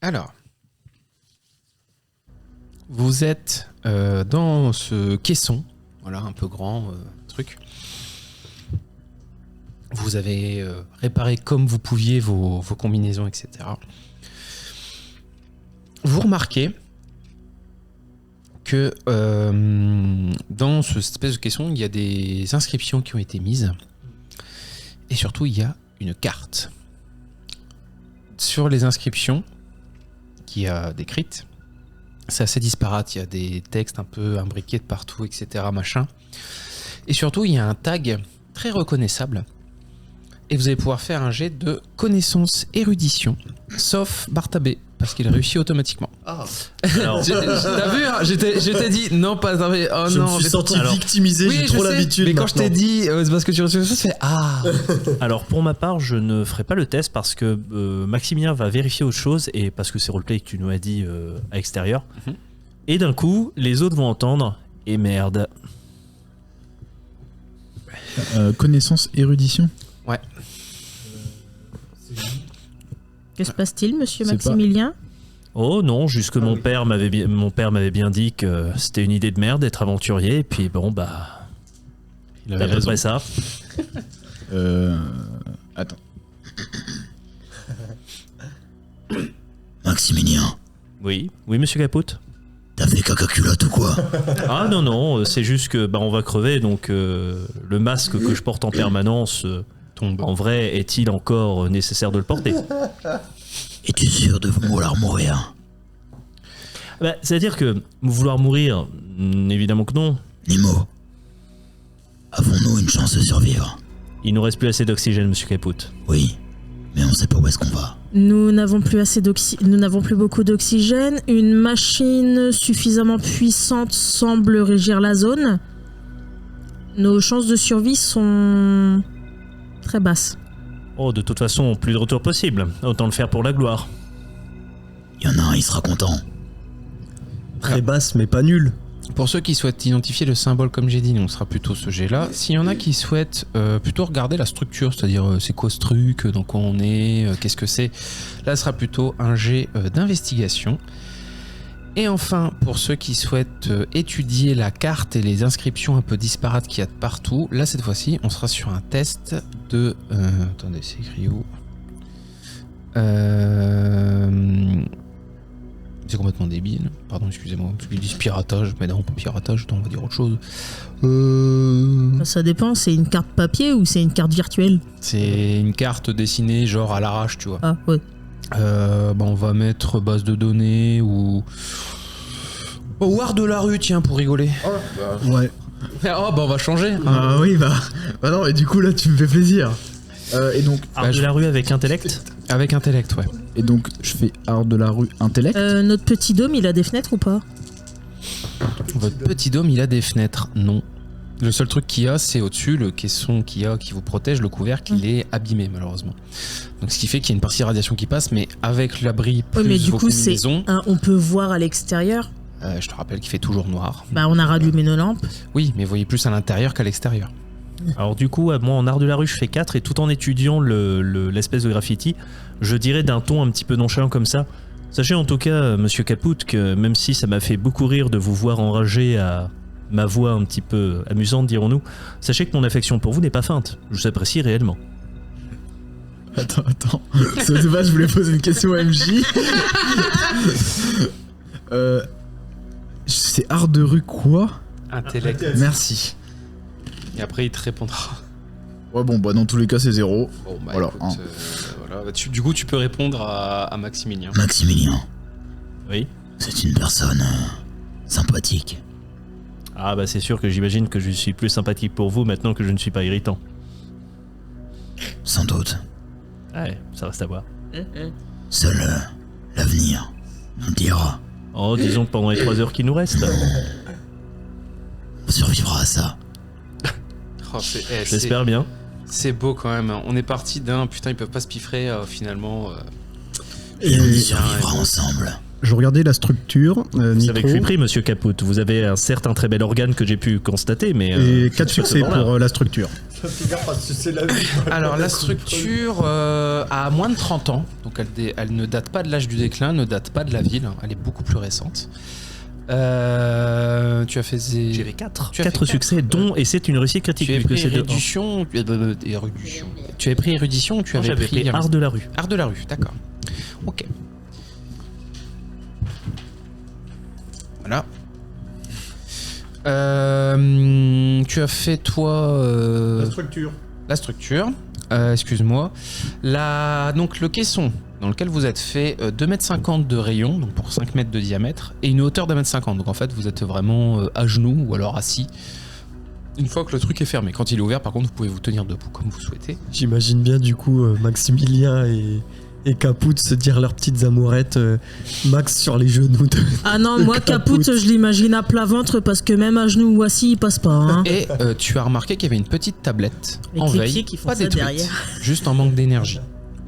Alors, vous êtes dans ce caisson, voilà, un peu grand truc. Vous avez réparé comme vous pouviez vos combinaisons, etc. Vous remarquez que dans cette espèce de caisson, il y a des inscriptions qui ont été mises. Et surtout, il y a une carte. Sur les inscriptions qui a décrites, c'est assez disparate. Il y a des textes un peu imbriqués de partout, etc. Machin. Et surtout, il y a un tag très reconnaissable. Et vous allez pouvoir faire un jet de connaissance érudition, sauf Bartabé, parce qu'il réussit automatiquement. Ah. Alors, T'as vu, hein, je t'ai dit non, pas. Oh Je non, me suis senti victimisé, j'ai trop l'habitude. Mais quand je t'ai maintenant. dit, c'est parce que tu reçois ça, je fais ah. alors pour ma part, je ne ferai pas le test parce que Maximilien va vérifier autre chose et parce que c'est roleplay que tu nous as dit à l'extérieur. Mhm. Et d'un coup, les autres vont entendre et merde. Connaissance érudition. Ouais. Que se passe-t-il, monsieur C'est Maximilien? Oh non, juste que mon père m'avait bien dit que c'était une idée de merde d'être aventurier et puis bon bah Il c'est avait à peu raison. près ça. Attends. Maximilien, Oui, monsieur Caput. t'as fait caca culotte ou quoi? Ah non, c'est juste que bah on va crever donc le masque que je porte en permanence Tombe. en vrai est-il encore nécessaire de le porter? Es-tu sûr de vouloir mourir? Bah, c'est-à-dire que vouloir mourir, évidemment que non. Nemo, avons-nous une chance de survivre? Il nous reste plus assez d'oxygène, monsieur Caput. Oui, mais on sait pas où est-ce qu'on va. Nous n'avons plus nous n'avons plus beaucoup d'oxygène. Une machine suffisamment puissante semble régir la zone. Nos chances de survie sont très basses. Oh, de toute façon, plus de retour possible. Autant le faire pour la gloire. Y en a un, il sera content. Très basse, mais pas nulle. Pour ceux qui souhaitent identifier le symbole, comme j'ai dit, on sera plutôt ce jet-là. S'il y en a qui souhaitent plutôt regarder la structure, c'est-à-dire c'est quoi ce truc, dans quoi on est, qu'est-ce que c'est, là ce sera plutôt un jet d'investigation. Et enfin, pour ceux qui souhaitent étudier la carte et les inscriptions un peu disparates qu'il y a de partout, là cette fois-ci, on sera sur un test de... attendez, c'est écrit où C'est complètement débile. Pardon, excusez-moi. Parce qu'ils disent piratage. Mais non, pas piratage, on va dire autre chose. Ça dépend, c'est une carte papier ou c'est une carte virtuelle? C'est une carte dessinée genre à l'arrache, tu vois. Ah, ouais. On va mettre base de données ou art de la rue, tiens, pour rigoler. Ouais. On va changer. Ah oui, bah non, et du coup là tu me fais plaisir. Et donc Art de la rue avec intellect. Avec intellect, ouais. Et donc je fais art de la rue intellect. Notre petit dôme, il a des fenêtres ou pas? Votre petit dôme, il a des fenêtres? Non. Le seul truc qu'il y a, c'est au-dessus, le caisson qu'il y a qui vous protège, le couvercle, il est abîmé malheureusement. Donc ce qui fait qu'il y a une partie de radiation qui passe, mais avec l'abri plus Oui, mais du vos coup, c'est combinaisons, on peut voir à l'extérieur. je te rappelle qu'il fait toujours noir. Bah, on a rallumé nos lampes. Oui, mais vous voyez plus à l'intérieur qu'à l'extérieur. Alors du coup, moi en art de la rue, je fais 4 et tout en étudiant l'espèce de graffiti, je dirais d'un ton un petit peu nonchalant comme ça. Sachez en tout cas, monsieur Caput, que même si ça m'a fait beaucoup rire de vous voir enragé à ma voix un petit peu amusante, dirons-nous, sachez que mon affection pour vous n'est pas feinte. Je vous apprécie réellement. Attends. C'est pas, je voulais poser une question à MJ. C'est art de rue quoi? Intellect. Merci. Et après, il te répondra. Ouais bon bah dans tous les cas c'est 0. Bon, bah, Voilà, écoute, hein. voilà. Bah, du coup, tu peux répondre à Maximilien. Maximilien, Oui. c'est une personne sympathique. Ah bah c'est sûr que j'imagine que je suis plus sympathique pour vous maintenant que je ne suis pas irritant. Sans doute. Ouais, ça reste à voir. Seul l'avenir nous dira. Oh, disons que pendant les 3 heures qui nous restent. On survivra à ça. Oh, J'espère bien. C'est beau quand même. On est parti d'un putain, ils peuvent pas se piffrer finalement. Et on y survivra ensemble. Je regardais la structure, Vous avez Nitro, pris, monsieur Caput. Vous avez un certain très bel organe que j'ai pu constater, mais... et je 4 suis pas succès ce bord-là. pour la structure. Alors la structure a moins de 30 ans, donc elle ne date pas de l'âge du déclin, ne date pas de la ville, elle est beaucoup plus récente. Tu as fait J'avais 4 succès, dont, et c'est une réussite critique. Tu avais vu que pris c'est de érudition, Tu avais pris érudition ou tu avais j'avais pris art de la rue. Art de la rue, d'accord. Ok. Voilà. Tu as fait toi la structure. Excuse-moi. Donc le caisson dans lequel vous êtes fait 2,50 m de rayon, donc pour 5 mètres de diamètre, et une hauteur d'1,50 m. Donc en fait vous êtes vraiment à genoux ou alors assis. Une fois que le truc est fermé. Quand il est ouvert, par contre, vous pouvez vous tenir debout comme vous souhaitez. J'imagine bien du coup Maximilien et Caput se dire leurs petites amourettes, Max sur les genoux de... Ah non, moi Caput, je l'imagine à plat ventre parce que même à genoux ou assis, il passe pas. Hein. Et tu as remarqué qu'il y avait une petite tablette Les en cliquiers veille, qui font pas ça détruite, derrière. juste en manque d'énergie.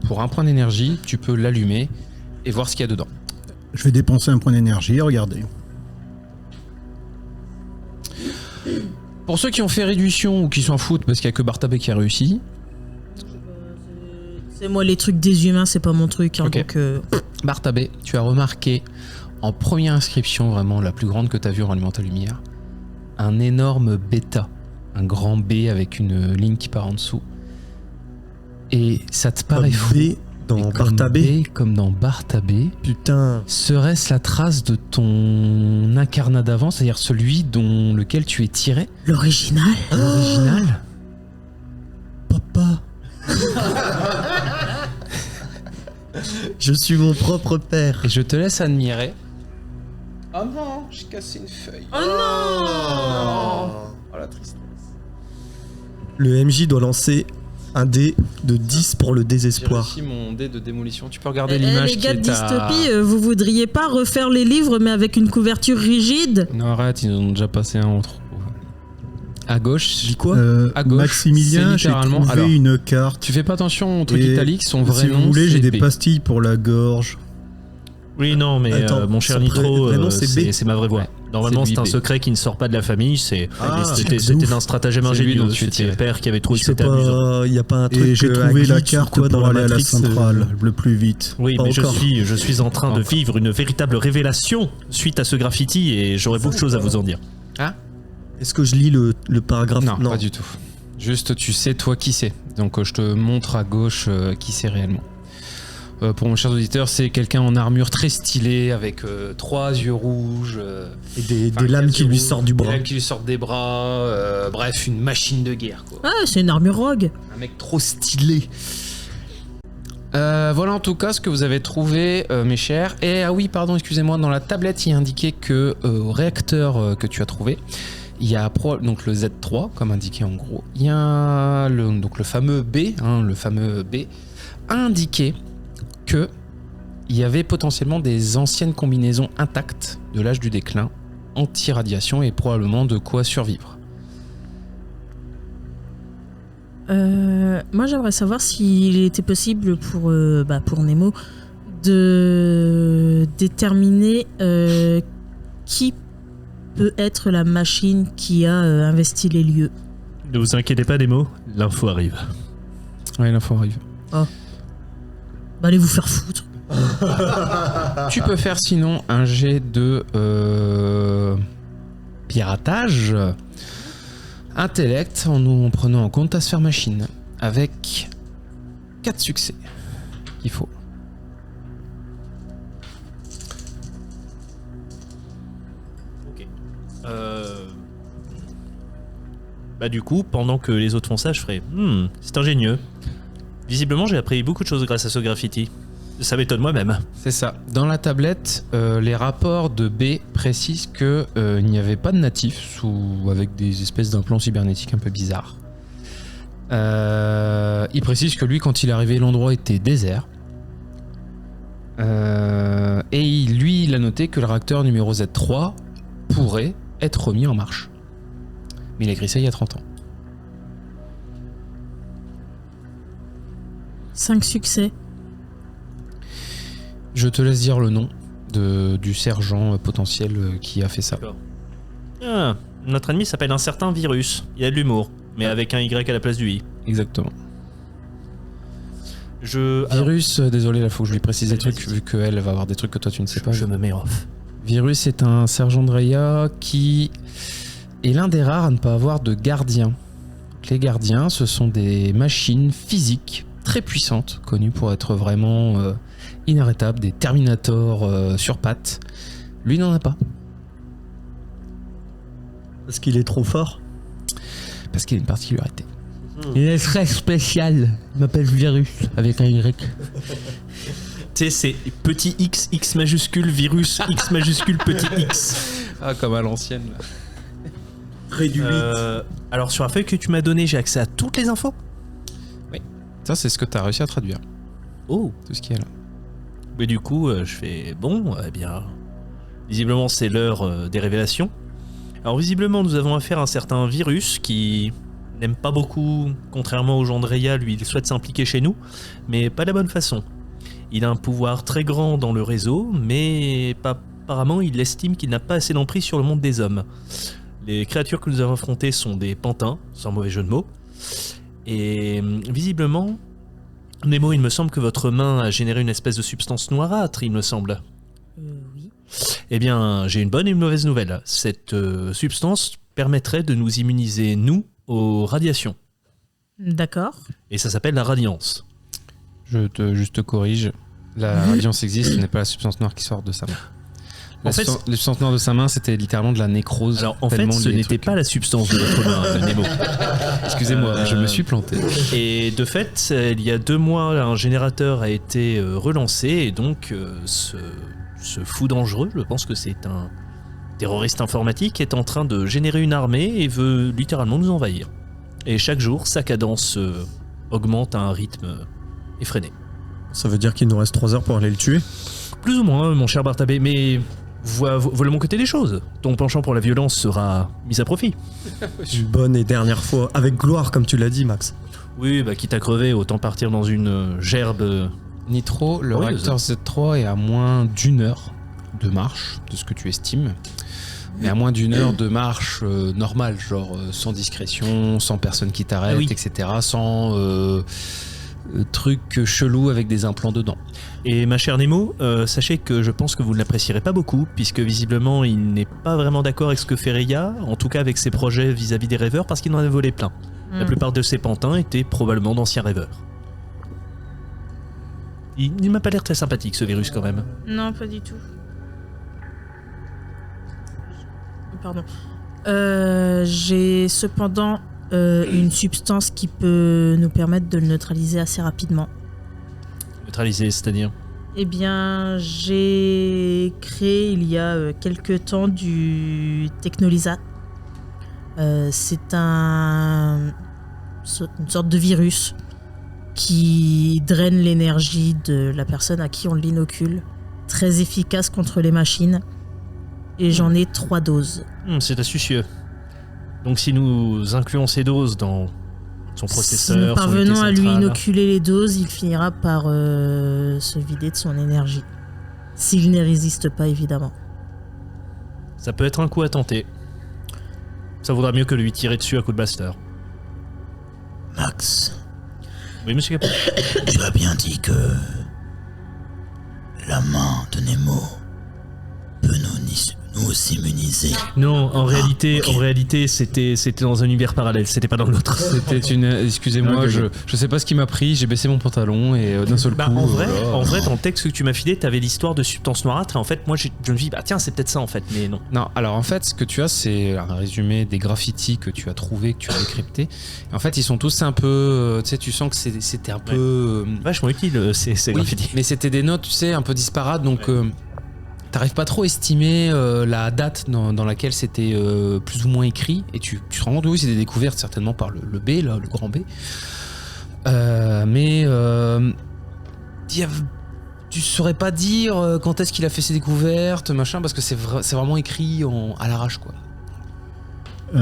Pour un point d'énergie, tu peux l'allumer et voir ce qu'il y a dedans. Je vais dépenser un point d'énergie, regardez. Pour ceux qui ont fait réduction ou qui s'en foutent parce qu'il n'y a que Bartabé qui a réussi, C'est moi les trucs des humains, c'est pas mon truc. Hein, Ok. donc, Bartabé, tu as remarqué en première inscription, vraiment la plus grande que tu as vue en allumant ta lumière, un énorme bêta, un grand B avec une ligne qui part en dessous. Et ça te paraît fou. B dans Et comme Bartabé. B, comme dans Bartabé, Putain. serait-ce la trace de ton incarnat d'avant, c'est-à-dire celui dont lequel tu es tiré, l'original. l'original? Papa. Je suis mon propre père. Et je te laisse admirer. Oh non, j'ai cassé une feuille. Oh non. Oh la tristesse. Le MJ doit lancer un dé de 10 pour le J'ai désespoir. réussi mon dé de démolition. Tu peux regarder Eh, l'image les qui gars de est à... dystopie, vous voudriez pas refaire les livres mais avec une couverture rigide? Non, arrête, ils en ont déjà passé un autre. À gauche, Dis quoi à gauche, Maximilien, c'est j'ai littéralement- trouvé alors, une carte. tu fais pas attention aux trucs Et italiques, son vrai si nom, vous voulez, j'ai c'est des B. pastilles pour la gorge. Oui, non, mais Attends, mon cher son Nitro, vrai nom, c'est B. c'est ma vraie voix. Ouais. Normalement, C'est c'est un lui, B. secret qui ne sort pas de la famille. Ah, C'était de ouf. un stratagème C'est lui dont ingénieux. tu es C'était tiré. le père qui avait trouvé Je que sais c'était amusant. pas, y a pas un truc Et j'ai à trouvé la glitch ou carte quoi dans pour aller à la Matrix, centrale le plus vite. Oui, Pas mais encore. je suis en train de Encore. vivre une véritable révélation suite à ce graffiti et j'aurais beaucoup de choses à vous en dire. Est-ce que je lis le paragraphe? Non, pas du tout. Juste, tu sais, toi, qui c'est. Donc, je te montre à gauche qui c'est réellement. Pour mon cher auditeur, c'est quelqu'un en armure très stylée, avec 3 yeux rouges. Et des enfin, lames 4 qui yeux lui rouges, sortent du Des bras. lames qui lui sortent des bras. Bref, une machine de guerre, quoi. Ah, c'est une armure rogue. Un mec trop stylé. Voilà en tout cas ce que vous avez trouvé, mes chers. Et ah oui, pardon, excusez-moi, dans la tablette, il est indiqué que au réacteur que tu as trouvé, il y a donc le Z3, comme indiqué en gros. Il y a donc le fameux B, le fameux B, a indiqué que il y avait potentiellement des anciennes combinaisons intactes de l'âge du déclin, anti-radiation et probablement de quoi survivre. Moi, j'aimerais savoir s'il était possible pour Nemo de déterminer qui peut être la machine qui a investi les lieux. Ne vous inquiétez pas, Nemo, l'info arrive. Ouais, l'info arrive. Bah, allez vous faire foutre. Tu peux faire sinon un jet de piratage intellect en prenant en compte ta sphère machine avec 4 succès qu'il faut. Bah du coup, pendant que les autres font ça, je ferai c'est ingénieux. Visiblement, j'ai appris beaucoup de choses grâce à ce graffiti. Ça m'étonne moi-même. C'est ça. Dans la tablette, les rapports de B précisent que il n'y avait pas de natifs avec des espèces d'implants cybernétiques un peu bizarres. Il précise que lui, quand il est arrivé, l'endroit était désert. Et il a noté que le réacteur numéro Z3 pourrait être remis en marche. Mais il a écrit ça il y a 30 ans. 5 succès. Je te laisse dire le nom du sergent potentiel qui a fait ça. Ah, notre ennemi s'appelle un certain virus. Il a de l'humour. mais avec un Y à la place du I. Exactement. Alors, Virus, désolé, là faut que je lui précise des Vas-y, trucs, vas-y. vu qu'elle va avoir des trucs que toi tu ne sais pas. je me mets off. Virus est un sergent de Raya qui est l'un des rares à ne pas avoir de gardiens. Les gardiens, ce sont des machines physiques très puissantes, connues pour être vraiment inarrêtables, des Terminators sur pattes. Lui n'en a pas, Parce qu'il est trop fort. parce qu'il a une particularité. Il est très spécial. Il m'appelle Virus avec un Y. Tu sais, c'est petit x, x majuscule, virus, x majuscule, petit x. Ah, comme à l'ancienne. là. Réduit. Alors, sur la feuille que tu m'as donnée, j'ai accès à toutes les infos. Ça, c'est ce que tu as réussi à traduire, Oh. tout ce qui est là. Mais du coup, je fais bon, eh bien. Visiblement, c'est l'heure des révélations. Alors, visiblement, nous avons affaire à un certain virus qui n'aime pas beaucoup, contrairement aux gens de Raya, lui, il souhaite s'impliquer chez nous, mais pas de la bonne façon. Il a un pouvoir très grand dans le réseau, mais apparemment, il estime qu'il n'a pas assez d'emprise sur le monde des hommes. Les créatures que nous avons affrontées sont des pantins, sans mauvais jeu de mots. Et visiblement, Nemo, il me semble que votre main a généré une espèce de substance noirâtre, il me semble. Oui. Eh bien, j'ai une bonne et une mauvaise nouvelle. Cette substance permettrait de nous immuniser, nous, aux radiations. D'accord. Et ça s'appelle la radiance. Juste te corrige. La radiance existe, ce n'est pas la substance noire qui sort de sa main. La En fait, substance noire de sa main, c'était littéralement de la nécrose. Alors, en fait, tellement ce les n'était trucs- pas la substance de votre main, Nemo. Excusez-moi, je me suis planté. Et de fait, il y a 2 mois, un générateur a été relancé, et donc ce fou dangereux, je pense que c'est un terroriste informatique, est en train de générer une armée et veut littéralement nous envahir. Et chaque jour, sa cadence augmente à un rythme effréné. Ça veut dire qu'il nous reste 3 heures pour aller le tuer. Plus ou moins, mon cher Bartabé, mais voilà mon côté des choses. Ton penchant pour la violence sera mis à profit. Une bonne et dernière fois, avec gloire, comme tu l'as dit, Max. Oui, bah quitte à crever, autant partir dans une gerbe. Nitro, le Curieuse. réacteur Z3 est à moins d'1 heure de marche, de ce que tu estimes. Mais à moins d'1 heure de marche normale, genre sans discrétion, sans personne qui t'arrête, Ah oui. etc. Sans truc chelou avec des implants dedans. Et ma chère Nemo, sachez que je pense que vous ne l'apprécierez pas beaucoup, puisque visiblement il n'est pas vraiment d'accord avec ce que fait Raya, en tout cas avec ses projets vis-à-vis des rêveurs, parce qu'il en a volé plein. La plupart de ses pantins étaient probablement d'anciens rêveurs. Il m'a pas l'air très sympathique, ce virus, quand même. Non, pas du tout. Pardon. J'ai cependant une substance qui peut nous permettre de le neutraliser assez rapidement. Neutralisé, c'est-à-dire. Eh bien, j'ai créé il y a quelque temps du Technolisa. C'est une sorte de virus qui draine l'énergie de la personne à qui on l'inocule. Très efficace contre les machines. Et j'en ai 3 doses. C'est astucieux. Donc si nous incluons ces doses dans son Si processeur, nous son parvenons unité à lui centrale, inoculer les doses, il finira par se vider de son énergie. S'il ne résiste pas, évidemment. ça peut être un coup à tenter. Ça vaudra mieux que de lui tirer dessus à coup de blaster. Max, Oui, monsieur Capot. tu as bien dit que la main de Nemo peut nous immuniser. Non, en réalité, ok. c'était dans un univers parallèle, c'était pas dans l'autre. C'était une. Excusez-moi, je sais pas ce qui m'a pris, j'ai baissé mon pantalon et d'un seul coup. En vrai, voilà. dans le texte que tu m'as filé, t'avais l'histoire de substance noirâtre, et en fait, moi, je me dis, bah tiens, c'est peut-être ça en fait, mais non. Non, alors en fait, ce que tu as, c'est un résumé des graffitis que tu as trouvés, que tu as décryptés. Et en fait, ils sont tous un peu. Tu sais, tu sens que c'était un peu. Vachement utile, ces Oui, graffitis. mais c'était des notes, tu sais, un peu disparates, donc t'arrives pas trop à estimer la date dans laquelle c'était plus ou moins écrit, et tu te rends compte, oui, c'est des découvertes certainement par le B, là, le grand B. Mais tu saurais pas dire quand est-ce qu'il a fait ses découvertes, machin, parce que c'est vraiment écrit à l'arrache, quoi. Tu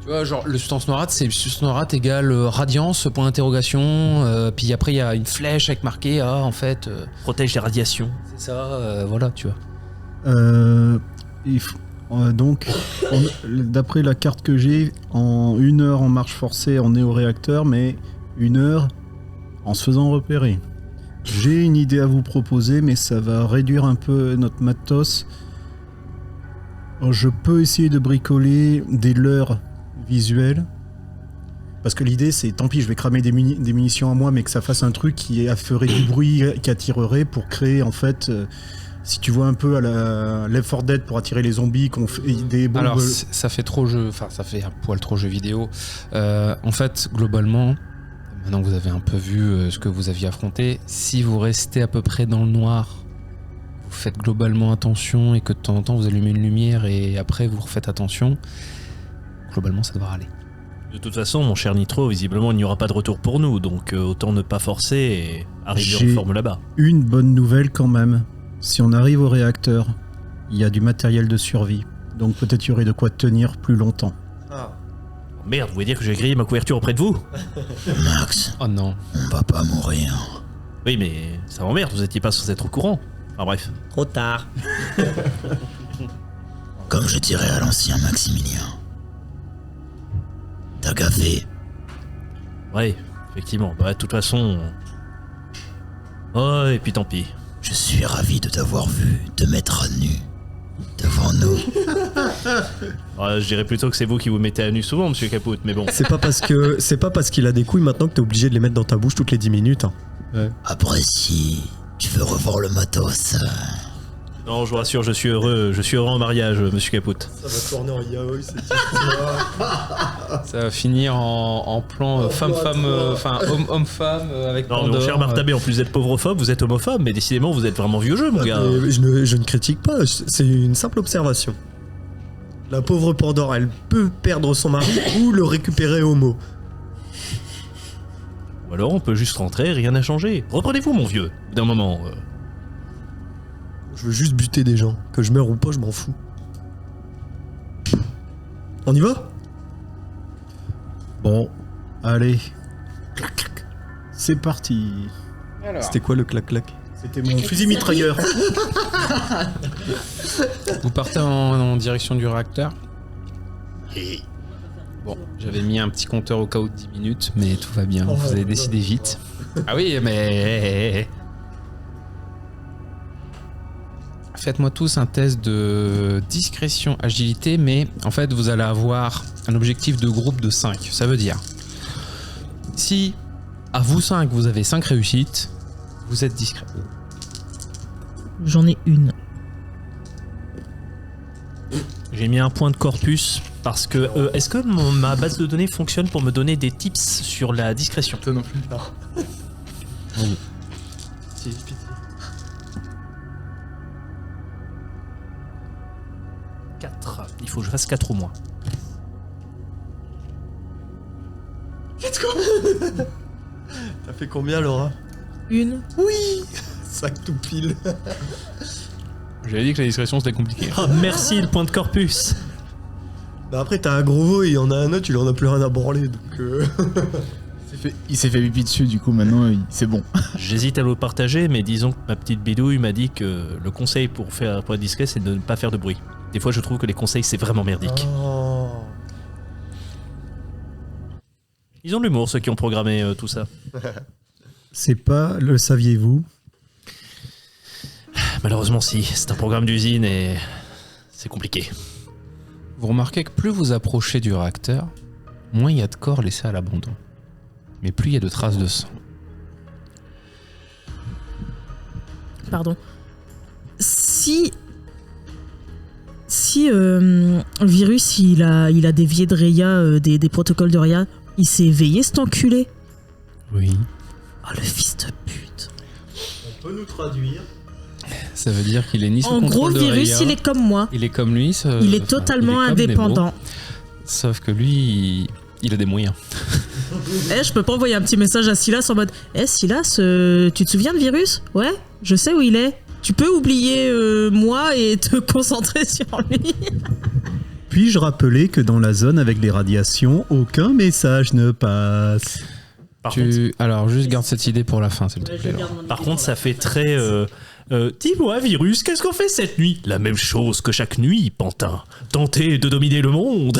vois, genre, le substance noirâtre, c'est substance noirâtre égale radiance, point d'interrogation, puis après il y a une flèche avec marqué, en fait, Protège des radiations. c'est ça, voilà, tu vois. Donc, d'après la carte que j'ai, en 1 heure en marche forcée, on est au réacteur, mais 1 heure en se faisant repérer. J'ai une idée à vous proposer, mais ça va réduire un peu notre matos. Je peux essayer de bricoler des leurres visuels. Parce que l'idée, c'est, tant pis, je vais cramer des munitions à moi, mais que ça fasse un truc qui ferait du bruit, qui attirerait pour créer, en fait... si tu vois un peu à la Left 4 Dead pour attirer les zombies, qu'on fait des bombes... Alors, ça fait trop jeu... Enfin, ça fait un poil trop jeu vidéo. En fait, globalement, maintenant que vous avez un peu vu ce que vous aviez affronté, si vous restez à peu près dans le noir, vous faites globalement attention et que de temps en temps vous allumez une lumière et après vous refaites attention, globalement ça devra aller. De toute façon, mon cher Nitro, visiblement il n'y aura pas de retour pour nous, donc autant ne pas forcer et arriver en forme là-bas. Une bonne nouvelle quand même. Si on arrive au réacteur, il y a du matériel de survie. Donc peut-être il y aurait de quoi tenir plus longtemps. Merde, vous voulez dire que j'ai grillé ma couverture auprès de vous? Max, Oh non. on va pas mourir. Oui, mais ça m'emmerde, vous étiez pas censé être au courant. Enfin bref. Trop tard. Comme je dirais à l'ancien Maximilien. T'as gaffé. Ouais, effectivement. Bah, de toute façon... Oh, et puis tant pis. Je suis ravi de t'avoir vu te mettre à nu devant nous. Je dirais plutôt que c'est vous qui vous mettez à nu souvent, monsieur Caput, mais bon. C'est pas parce qu'il a des couilles maintenant que t'es obligé de les mettre dans ta bouche toutes les 10 minutes. Hein. Ouais. Après, si tu veux revoir le matos... Non, je vous rassure, je suis heureux en mariage, monsieur Caput. Ça va tourner en yaoi, c'est Ça va finir en plan femme-femme, enfin homme-femme avec Non, mon cher Martabé, en plus d'être pauvrophobe, vous êtes homophobe, mais décidément vous êtes vraiment vieux jeu, mon gars. Je ne critique pas, c'est une simple observation. La pauvre Pandore, elle peut perdre son mari ou le récupérer homo. Ou alors on peut juste rentrer, rien n'a changé. Reprenez-vous, mon vieux, d'un moment. Je veux juste buter des gens. Que je meure ou pas, je m'en fous. On y va? Bon, allez. C'est parti. C'était quoi le clac-clac? C'était mon fusil mitrailleur. Vous partez en direction du réacteur. Bon, j'avais mis un petit compteur au cas où de 10 minutes, mais tout va bien, vous avez décidé vite. Ah oui, mais... Faites-moi tous un test de discrétion, agilité, mais en fait vous allez avoir un objectif de groupe de 5. Ça veut dire, si à vous 5 vous avez 5 réussites, vous êtes discret. J'en ai une. J'ai mis un point de corpus parce que... est-ce que ma base de données fonctionne pour me donner des tips sur la discrétion? Toi non plus. Oui. Si, pitié. Il faut que je fasse 4 au moins. Let's go. T'as fait combien, Laura? Une. Oui. Sac tout pile. J'avais dit que la discrétion c'était compliqué. Ah, merci le point de corpus. Bah après, t'as un gros veau et il y en a un autre, il en a plus rien à branler, donc... Il s'est fait pipi dessus, du coup maintenant c'est bon. J'hésite à vous partager, mais disons que ma petite bidouille m'a dit que le conseil pour être discret, c'est de ne pas faire de bruit. Des fois, je trouve que les conseils, c'est vraiment merdique. Oh. Ils ont de l'humour, ceux qui ont programmé tout ça. C'est pas, le saviez-vous? Malheureusement, si. C'est un programme d'usine et c'est compliqué. Vous remarquez que plus vous approchez du réacteur, moins il y a de corps laissés à l'abandon. Mais plus il y a de traces de sang. Pardon. Si Virus il a dévié de Rhea, des protocoles de Rhea, il s'est éveillé cet enculé. Oui. Oh le fils de pute. On peut nous traduire. Ça veut dire qu'il est ni sous En contrôle gros, de Virus Rhea, il est comme moi. il est comme lui. Il est totalement il est comme indépendant. Nemo, sauf que lui, il a des moyens. Je peux pas envoyer un petit message à Silas en mode Silas, tu te souviens de Virus? Ouais, je sais où il est. Tu peux oublier moi et te concentrer sur lui. Puis-je rappeler que dans la zone avec les radiations, aucun message ne passe? Par contre, Alors, juste garde cette idée pour la fin, s'il te plaît. par contre, ça fait très Dis-moi, Virus, qu'est-ce qu'on fait cette nuit ? La même chose que chaque nuit, Pantin. Tenter de dominer le monde.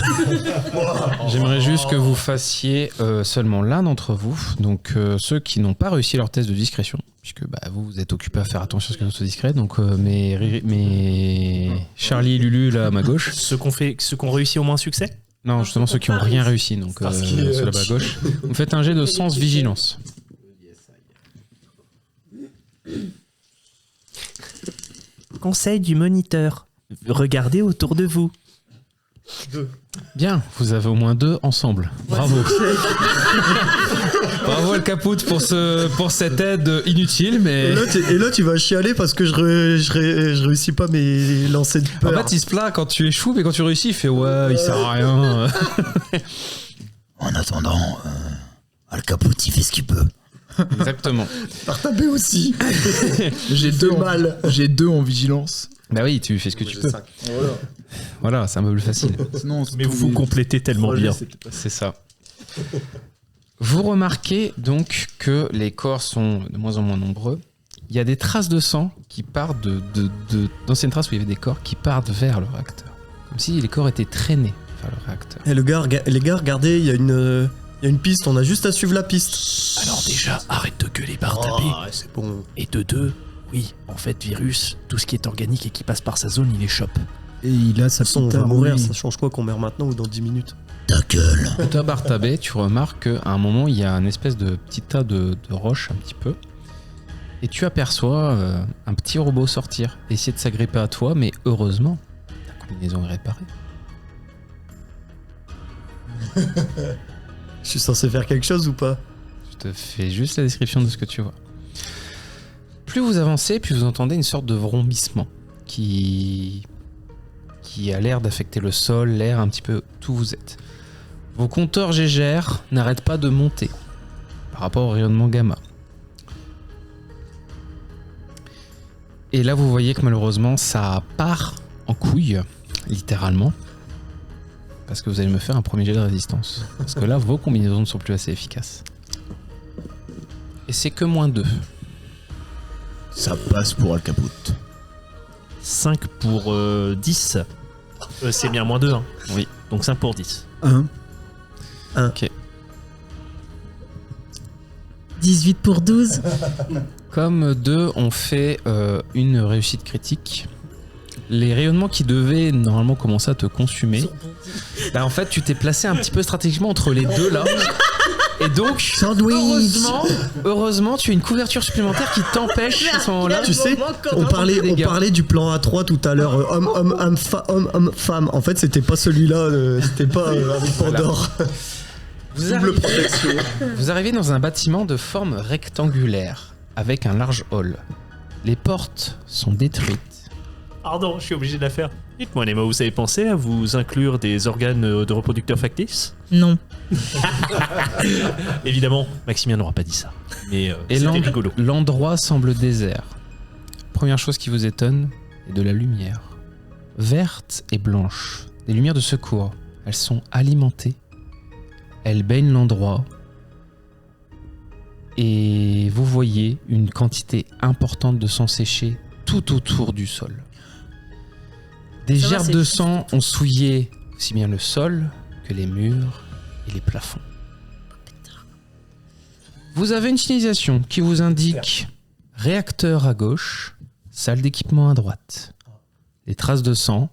J'aimerais juste que vous fassiez seulement l'un d'entre vous, donc ceux qui n'ont pas réussi leur test de discrétion, puisque vous êtes occupés à faire attention à ce que soit discret, donc mes Charlie et Lulu là à ma gauche. Ceux qu'on réussit au moins succès ? Non, justement ceux qui n'ont rien réussi, donc ceux là-bas à gauche. Vous faites un jet de sens vigilance. Conseil du moniteur. Regardez autour de vous. Bien, vous avez au moins 2 ensemble. Bravo. Bravo Al Caput pour cette aide inutile, mais... Et là, tu vas chialer parce que je réussis pas mes lancers de peur. En fait, il se plaint quand tu échoues, mais quand tu réussis, il fait ouais, il sert à rien. En attendant, Al Caput, il fait ce qu'il peut. Exactement. Par taper aussi. J'ai 2 en vigilance. Bah oui, tu fais ce que tu peux. Voilà, c'est un peu plus facile. Sinon, Mais vous complétez tellement bien. C'est ça. Vous remarquez donc que les corps sont de moins en moins nombreux. Il y a des traces de sang qui partent d'anciennes traces où il y avait des corps qui partent vers le réacteur. Comme si les corps étaient traînés vers le réacteur. Et les gars, regardez, il y a une piste, on a juste à suivre la piste. Alors déjà, arrête de gueuler par taper. C'est bon. Et de 2, oui, en fait, Virus, tout ce qui est organique et qui passe par sa zone, il échoppe. Et il a sa De toute façon, on petite va arme, mourir, oui. ça change quoi qu'on meurt maintenant ou dans 10 minutes? Ta gueule. Toi, Bartabé, tu remarques qu'à un moment, il y a un espèce de petit tas de roches un petit peu. Et tu aperçois un petit robot sortir, essayer de s'agripper à toi, mais heureusement, ta combinaison est réparée. Je suis censé faire quelque chose ou pas? Je te fais juste la description de ce que tu vois. Plus vous avancez, plus vous entendez une sorte de vrombissement qui a l'air d'affecter le sol, l'air, un petit peu tout où vous êtes. Vos compteurs GGR n'arrêtent pas de monter par rapport au rayonnement gamma. Et là, vous voyez que malheureusement, ça part en couille, littéralement. Parce que vous allez me faire un premier jet de résistance. Parce que là, vos combinaisons ne sont plus assez efficaces. Et c'est que -2. Ça passe pour Al Caput. 5 pour 10. C'est bien -2, hein. Oui. Donc 5 pour 10. 18 pour 12. Comme 2 ont fait une réussite critique, les rayonnements qui devaient normalement commencer à te consumer, bah en fait tu t'es placé un petit peu stratégiquement entre les deux là. Et donc, heureusement, tu as une couverture supplémentaire qui t'empêche à ce moment-là. Tu sais, on parlait du plan A3 tout à l'heure, homme, femme. En fait, c'était pas celui-là, c'était pas avec Pandore. Vous arrivez dans un bâtiment de forme rectangulaire, avec un large hall. Les portes sont détruites. Pardon, je suis obligé de la faire. Dites-moi, Nemo, vous avez pensé à vous inclure des organes de reproducteurs factices ? Non. Évidemment, Maximien n'aura pas dit ça. Mais Et c'était rigolo. l'endroit semble désert. Première chose qui vous étonne est de la lumière. Verte et blanche. Des lumières de secours. Elles sont alimentées. Elles baignent l'endroit. Et vous voyez une quantité importante de sang séché tout autour du sol. Des Ça va, gerbes c'est de juste. sang ont souillé aussi bien le sol que les murs et les plafonds. Vous avez une signalisation qui vous indique réacteur à gauche, salle d'équipement à droite. Les traces de sang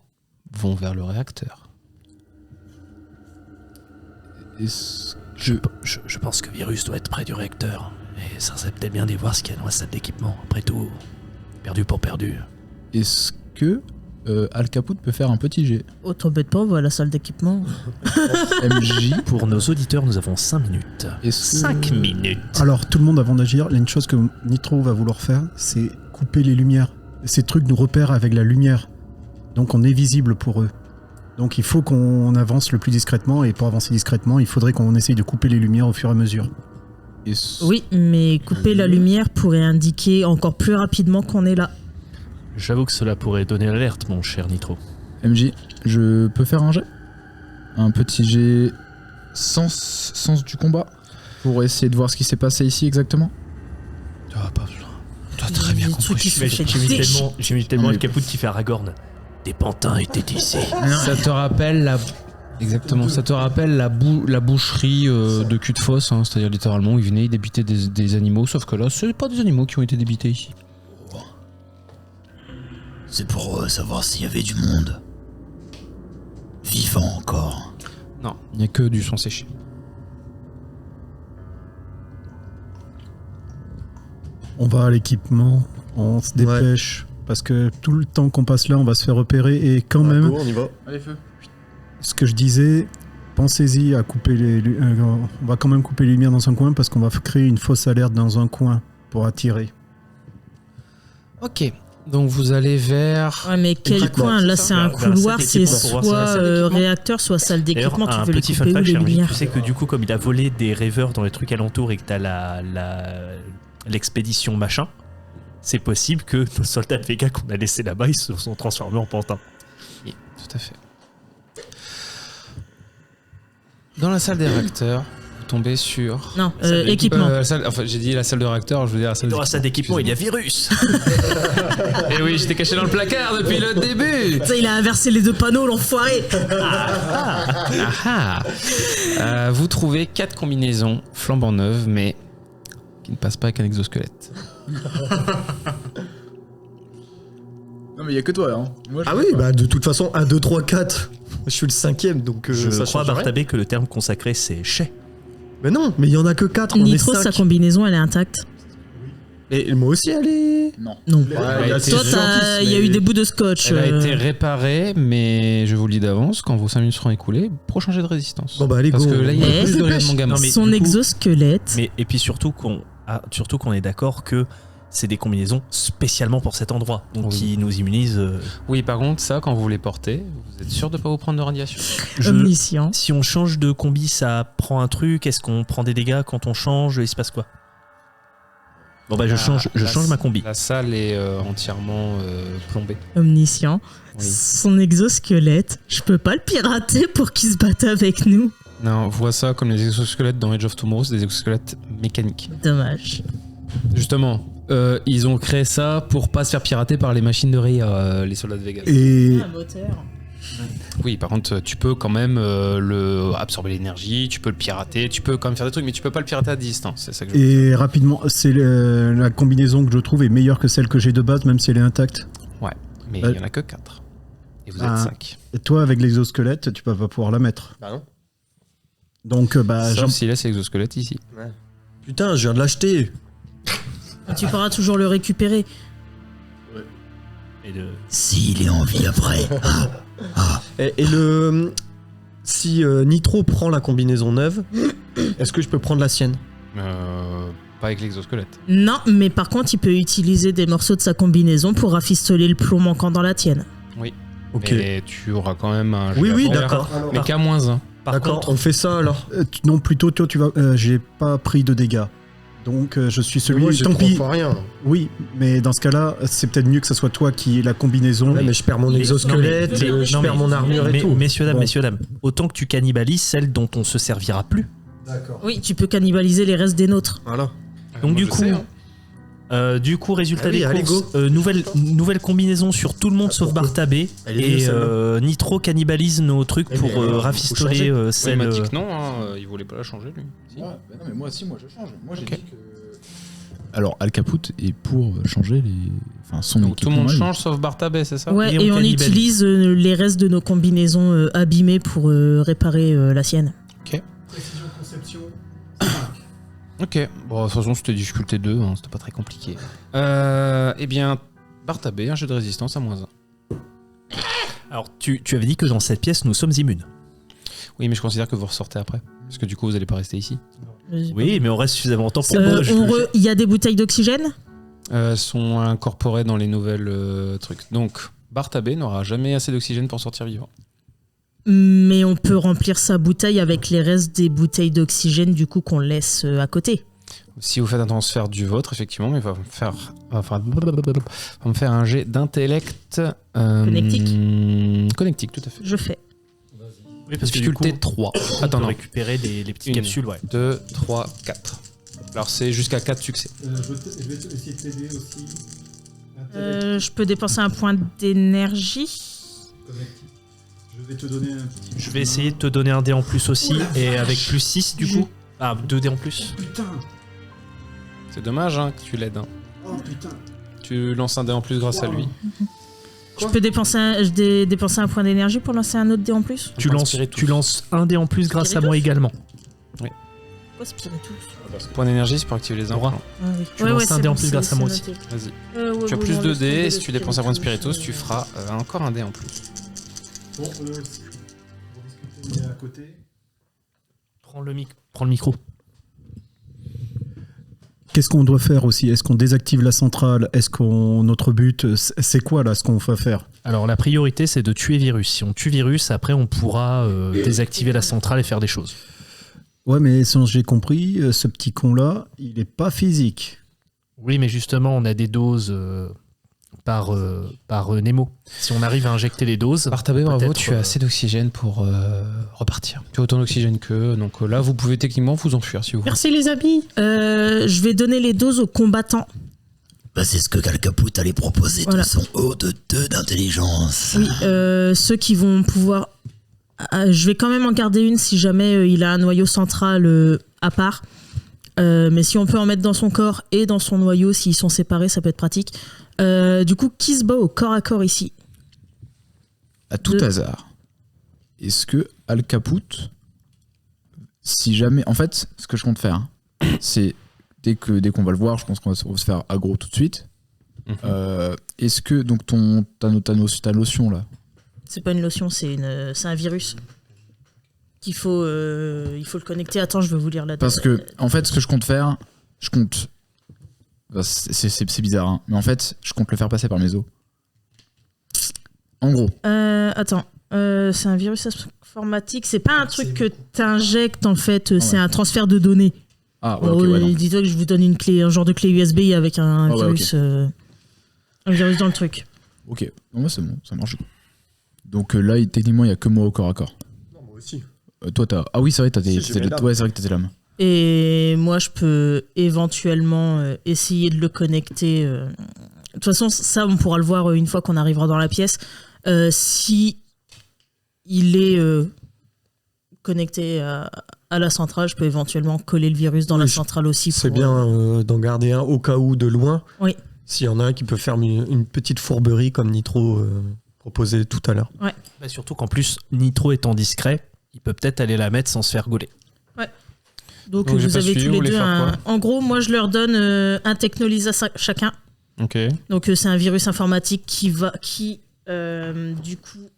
vont vers le réacteur. Est-ce Je pense que Virus doit être près du réacteur. Et ça serait peut-être bien d'y voir ce qu'il y a dans la salle d'équipement. Après tout, perdu pour perdu. est-ce que Al Caput peut faire un petit jet? Oh, t'embête pas, on va à la salle d'équipement. MJ, Pour nos auditeurs, nous avons 5 minutes. est-ce 5 minutes. Alors, tout le monde, avant d'agir, il y a une chose que Nitro va vouloir faire, c'est couper les lumières. Ces trucs nous repèrent avec la lumière. Donc, on est visible pour eux. Donc, il faut qu'on avance le plus discrètement. Et pour avancer discrètement, il faudrait qu'on essaye de couper les lumières au fur et à mesure. Oui, mais couper la lumière pourrait indiquer encore plus rapidement qu'on est là. J'avoue que cela pourrait donner l'alerte, mon cher Nitro. MJ, je peux faire un jet? Un petit jet sens du combat pour essayer de voir ce qui s'est passé ici exactement? Ah, pas besoin. T'as très bien Des trucs compris. qui sont faits J'ai mis tellement le caput qui fait Aragorn. Des pantins étaient ici. Ça te rappelle Exactement, ça te rappelle la boucherie de cul de fosse, hein, c'est-à-dire littéralement, ils venaient débiter des animaux, sauf que là, c'est pas des animaux qui ont été débités ici. C'est pour savoir s'il y avait du monde. Vivant encore. Non, il n'y a que du sang séché. On va à l'équipement, on se dépêche, parce que tout le temps qu'on passe là, on va se faire repérer, et quand même, Go, on y va. Allez, feu. ce que je disais, pensez-y à couper on va quand même couper les lumières dans un coin, parce qu'on va créer une fausse alerte dans un coin pour attirer. Ok, donc vous allez vers... Ouais, mais quel Équipement, coin? c'est Là, ça c'est un Vers la couloir, salle c'est d'équipement, pour voir si la soit salle d'équipement. réacteur, soit salle d'équipement. D'ailleurs, Tu veux les un couper petit où, fun les fact, cher Mehdi, lumières? tu sais que du coup, comme il a volé des rêveurs dans les trucs alentours et que t'as l'expédition machin, c'est possible que nos soldats de Vega qu'on a laissés là-bas, ils se sont transformés en pantins. Oui, tout à fait. Dans la salle des réacteurs, vous tombez sur... Non, Salle équipement. Enfin, j'ai dit la salle de réacteur, je veux dire la salle Dans la salle d'équipement, il y a virus. Et oui, j'étais caché dans le placard depuis le début. Ça, il a inversé les deux panneaux, l'enfoiré. Vous trouvez 4 combinaisons flambant neuves, mais qui ne passent pas avec un exosquelette. Non, mais il y a que toi, hein. Moi, je Ah sais oui, pas. bah de toute façon, 1, 2, 3, 4. Je suis le 5ème, donc Je ça crois, change rien. Bartabé, que le terme consacré, c'est chais. Mais non, mais il y en a que 4, on est Nitro, 5. sa combinaison, elle est intacte. Et moi aussi, elle est... Non. Non. il y a Ouais, ces Toi, gentilles, il y a mais- eu des bouts de scotch. Elle a été réparée, mais je vous le dis d'avance, quand vos 5 minutes seront écoulées, pro changer de résistance. Bon bah allez, Parce go. que là, il y a Mais- plus de rien, mon gamin. Non, mais Son du coup- exosquelette. Et puis surtout qu'on est d'accord que c'est des combinaisons spécialement pour cet endroit, donc Oui. qui nous immunisent. Oui, par contre, ça, quand vous les portez, vous êtes sûr de ne pas vous prendre de radiation. Omniscient. Si on change de combi, ça prend un truc. Est-ce qu'on prend des dégâts quand on change? Il se passe quoi? Bon bah je change ma combi. La salle est entièrement plombée. Omniscient. Oui. Son exosquelette, je peux pas le pirater pour qu'il se batte avec nous. Non, vois ça comme les exosquelettes dans Age of Tomorrow, c'est des exosquelettes mécaniques. Dommage. Justement, ils ont créé ça pour pas se faire pirater par les machines de rire, les soldats de Vega. Et moteur. Oui, par contre, tu peux quand même absorber l'énergie, tu peux le pirater, tu peux quand même faire des trucs, mais tu peux pas le pirater à distance. C'est ça que je veux dire. Et rapidement, c'est la combinaison que je trouve est meilleure que celle que j'ai de base, même si elle est intacte. Mais il y en a que 4. Et vous êtes Ah. 5. Et toi, avec l'exosquelette, tu vas pas pouvoir la mettre. Bah non. Donc, bah, Sauf s'il laisse l'exosquelette ici. Putain, je viens de l'acheter. Tu pourras toujours le récupérer. Et de- S'il est en vie après. Et le... Si Nitro prend la combinaison neuve, est-ce que je peux prendre la sienne? Pas avec l'exosquelette. Non, mais par contre, il peut utiliser des morceaux de sa combinaison pour rafistoler le plomb manquant dans la tienne. Ok. Et tu auras quand même un... Oui, jet oui, à faire, d'accord. Mais qu'à -1. Par D'accord, contre, on fait ça alors. non, plutôt, toi, tu vas. J'ai pas pris de dégâts. Donc, je suis celui. Moi, j'ai Tant 3 pis. fois rien. Oui, mais dans ce cas-là, c'est peut-être mieux que ça soit toi qui ait la combinaison. Ouais, mais je perds mon Les- exosquelette, non, mais- je non, perds mais- mon armure et mais- tout. Messieurs, Bon. dames, autant que tu cannibalises celle dont on se servira plus. D'accord. Oui, tu peux cannibaliser les restes des nôtres. Voilà. Donc Moi, du je coup, sais, hein. Résultat Allez, des allez, courses, nouvelle combinaison sur tout le monde sauf Bartabé. Elle est Et mieux, celle-là. Nitro cannibalise nos trucs Eh pour bien, faut rafistoler changer. Oui, il celle. m'a dit que non, hein, il voulait pas la changer, lui. Si. Ouais, bah non, mais moi aussi, moi je change. Moi j'ai Ok. dit que. Alors, Al Caput est pour changer les. Enfin, son Donc tout le monde équipement, change sauf Bartabé, c'est ça? Ouais, Et on et on cannibalise. utilise les restes de nos combinaisons abîmées pour réparer la sienne. Ok, bon, de toute façon, c'était difficulté 2, hein, c'était pas très compliqué. Eh bien, Bartabé, un jeu de résistance à -1. Alors tu avais dit que dans cette pièce nous sommes immunes. Oui, mais je considère que vous ressortez après. Parce que du coup, vous allez pas rester ici. Oui, mais on reste suffisamment longtemps pour. Il y a des bouteilles d'oxygène? Sont incorporés dans les nouvelles trucs. Donc, Bartabé n'aura jamais assez d'oxygène pour sortir vivant. Mais on peut remplir sa bouteille avec les restes des bouteilles d'oxygène du coup qu'on laisse à côté. Si vous faites un transfert du vôtre, effectivement, il va me faire un jet d'intellect. Connectique, tout à fait. Je fais. Oui, parce que du coup, Difficulté 3. on Attends, peut non. récupérer les petites Une. capsules, ouais. 2, 3, 4. Alors c'est jusqu'à 4 succès. Je vais essayer de t'aider aussi. Je peux dépenser un point d'énergie. Je vais te donner un petit. Je vais essayer de te donner un dé en plus aussi, et avec plus 6 du coup. Ah, 2 dés en plus. Putain. C'est dommage hein, que tu l'aides. Hein. Oh putain. Tu lances un dé en plus grâce à lui. Je peux dépenser un point d'énergie pour lancer un autre dé en plus. Tu lances un dé en plus grâce à moi également. Quoi, Spiritus? Point d'énergie, c'est pour activer les implants. Tu lances un dé en plus grâce à moi aussi. Vas-y. Tu as plus de dés, si tu dépenses un point de Spiritus, tu feras encore un dé en plus. Bon, on va discuter à côté. Prends le micro. Qu'est-ce qu'on doit faire aussi? Est-ce qu'on désactive la centrale? Notre but, c'est quoi là ce qu'on va faire? Alors la priorité c'est de tuer Virus. Si on tue Virus, après on pourra désactiver la centrale et faire des choses. Ouais, mais si j'ai compris, ce petit con là, il est pas physique. Oui, mais justement on a des doses par Nemo. Si on arrive à injecter les doses... Bartabé, bravo, tu as assez d'oxygène pour repartir. Tu as autant d'oxygène qu'eux, donc là vous pouvez techniquement vous enfuir si vous voulez. Merci les amis. Je vais donner les doses aux combattants. Bah, c'est ce que Calcaput allait proposer Voilà. de son haut de 2 d'intelligence. Oui, ceux qui vont pouvoir... je vais quand même en garder une si jamais il a un noyau central à part. Mais si on peut en mettre dans son corps et dans son noyau, s'ils sont séparés, ça peut être pratique. Du coup, qui se bat au corps à corps ici? À tout hasard, est-ce que Al Caput, si jamais... En fait, ce que je compte faire, c'est dès qu'on va le voir, je pense qu'on va se faire aggro tout de suite. Est-ce que donc ta notion là, C'est pas une lotion, c'est un virus. Il faut le connecter. Attends, je vais vous lire la parce que en fait ce que je compte faire, c'est bizarre, hein, mais en fait je compte le faire passer par mes os. En gros. Attends, c'est un virus informatique. C'est pas un truc que t'injectes en fait. C'est un transfert de données. Ah ouais, ok, ouais, non. Dis-toi que je vous donne un genre de clé USB avec un virus, un virus dans le truc. Ok, non, c'est bon, ça marche. Donc là, techniquement, il n'y a que moi au corps à corps. Non, moi aussi. Toi, t'as... Ah oui, c'est vrai, Si, j'ai mes lames. ouais, c'est vrai que t'as tes lames. Et moi, je peux éventuellement essayer de le connecter. De toute façon, ça, on pourra le voir une fois qu'on arrivera dans la pièce. Si il est connecté à la centrale, je peux éventuellement coller le virus dans la centrale aussi. C'est bien d'en garder un au cas où de loin. Oui. S'il y en a un qui peut faire une petite fourberie comme Nitro proposait tout à l'heure. Ouais. Bah, surtout qu'en plus, Nitro étant discret, il peut peut-être aller la mettre sans se faire gauler. Ouais. Donc j'ai vous pas avez suivi, tous vous les voulez deux faire quoi En gros, moi, je leur donne un Technolyse à chacun. Ok. Donc c'est un virus informatique qui du coup,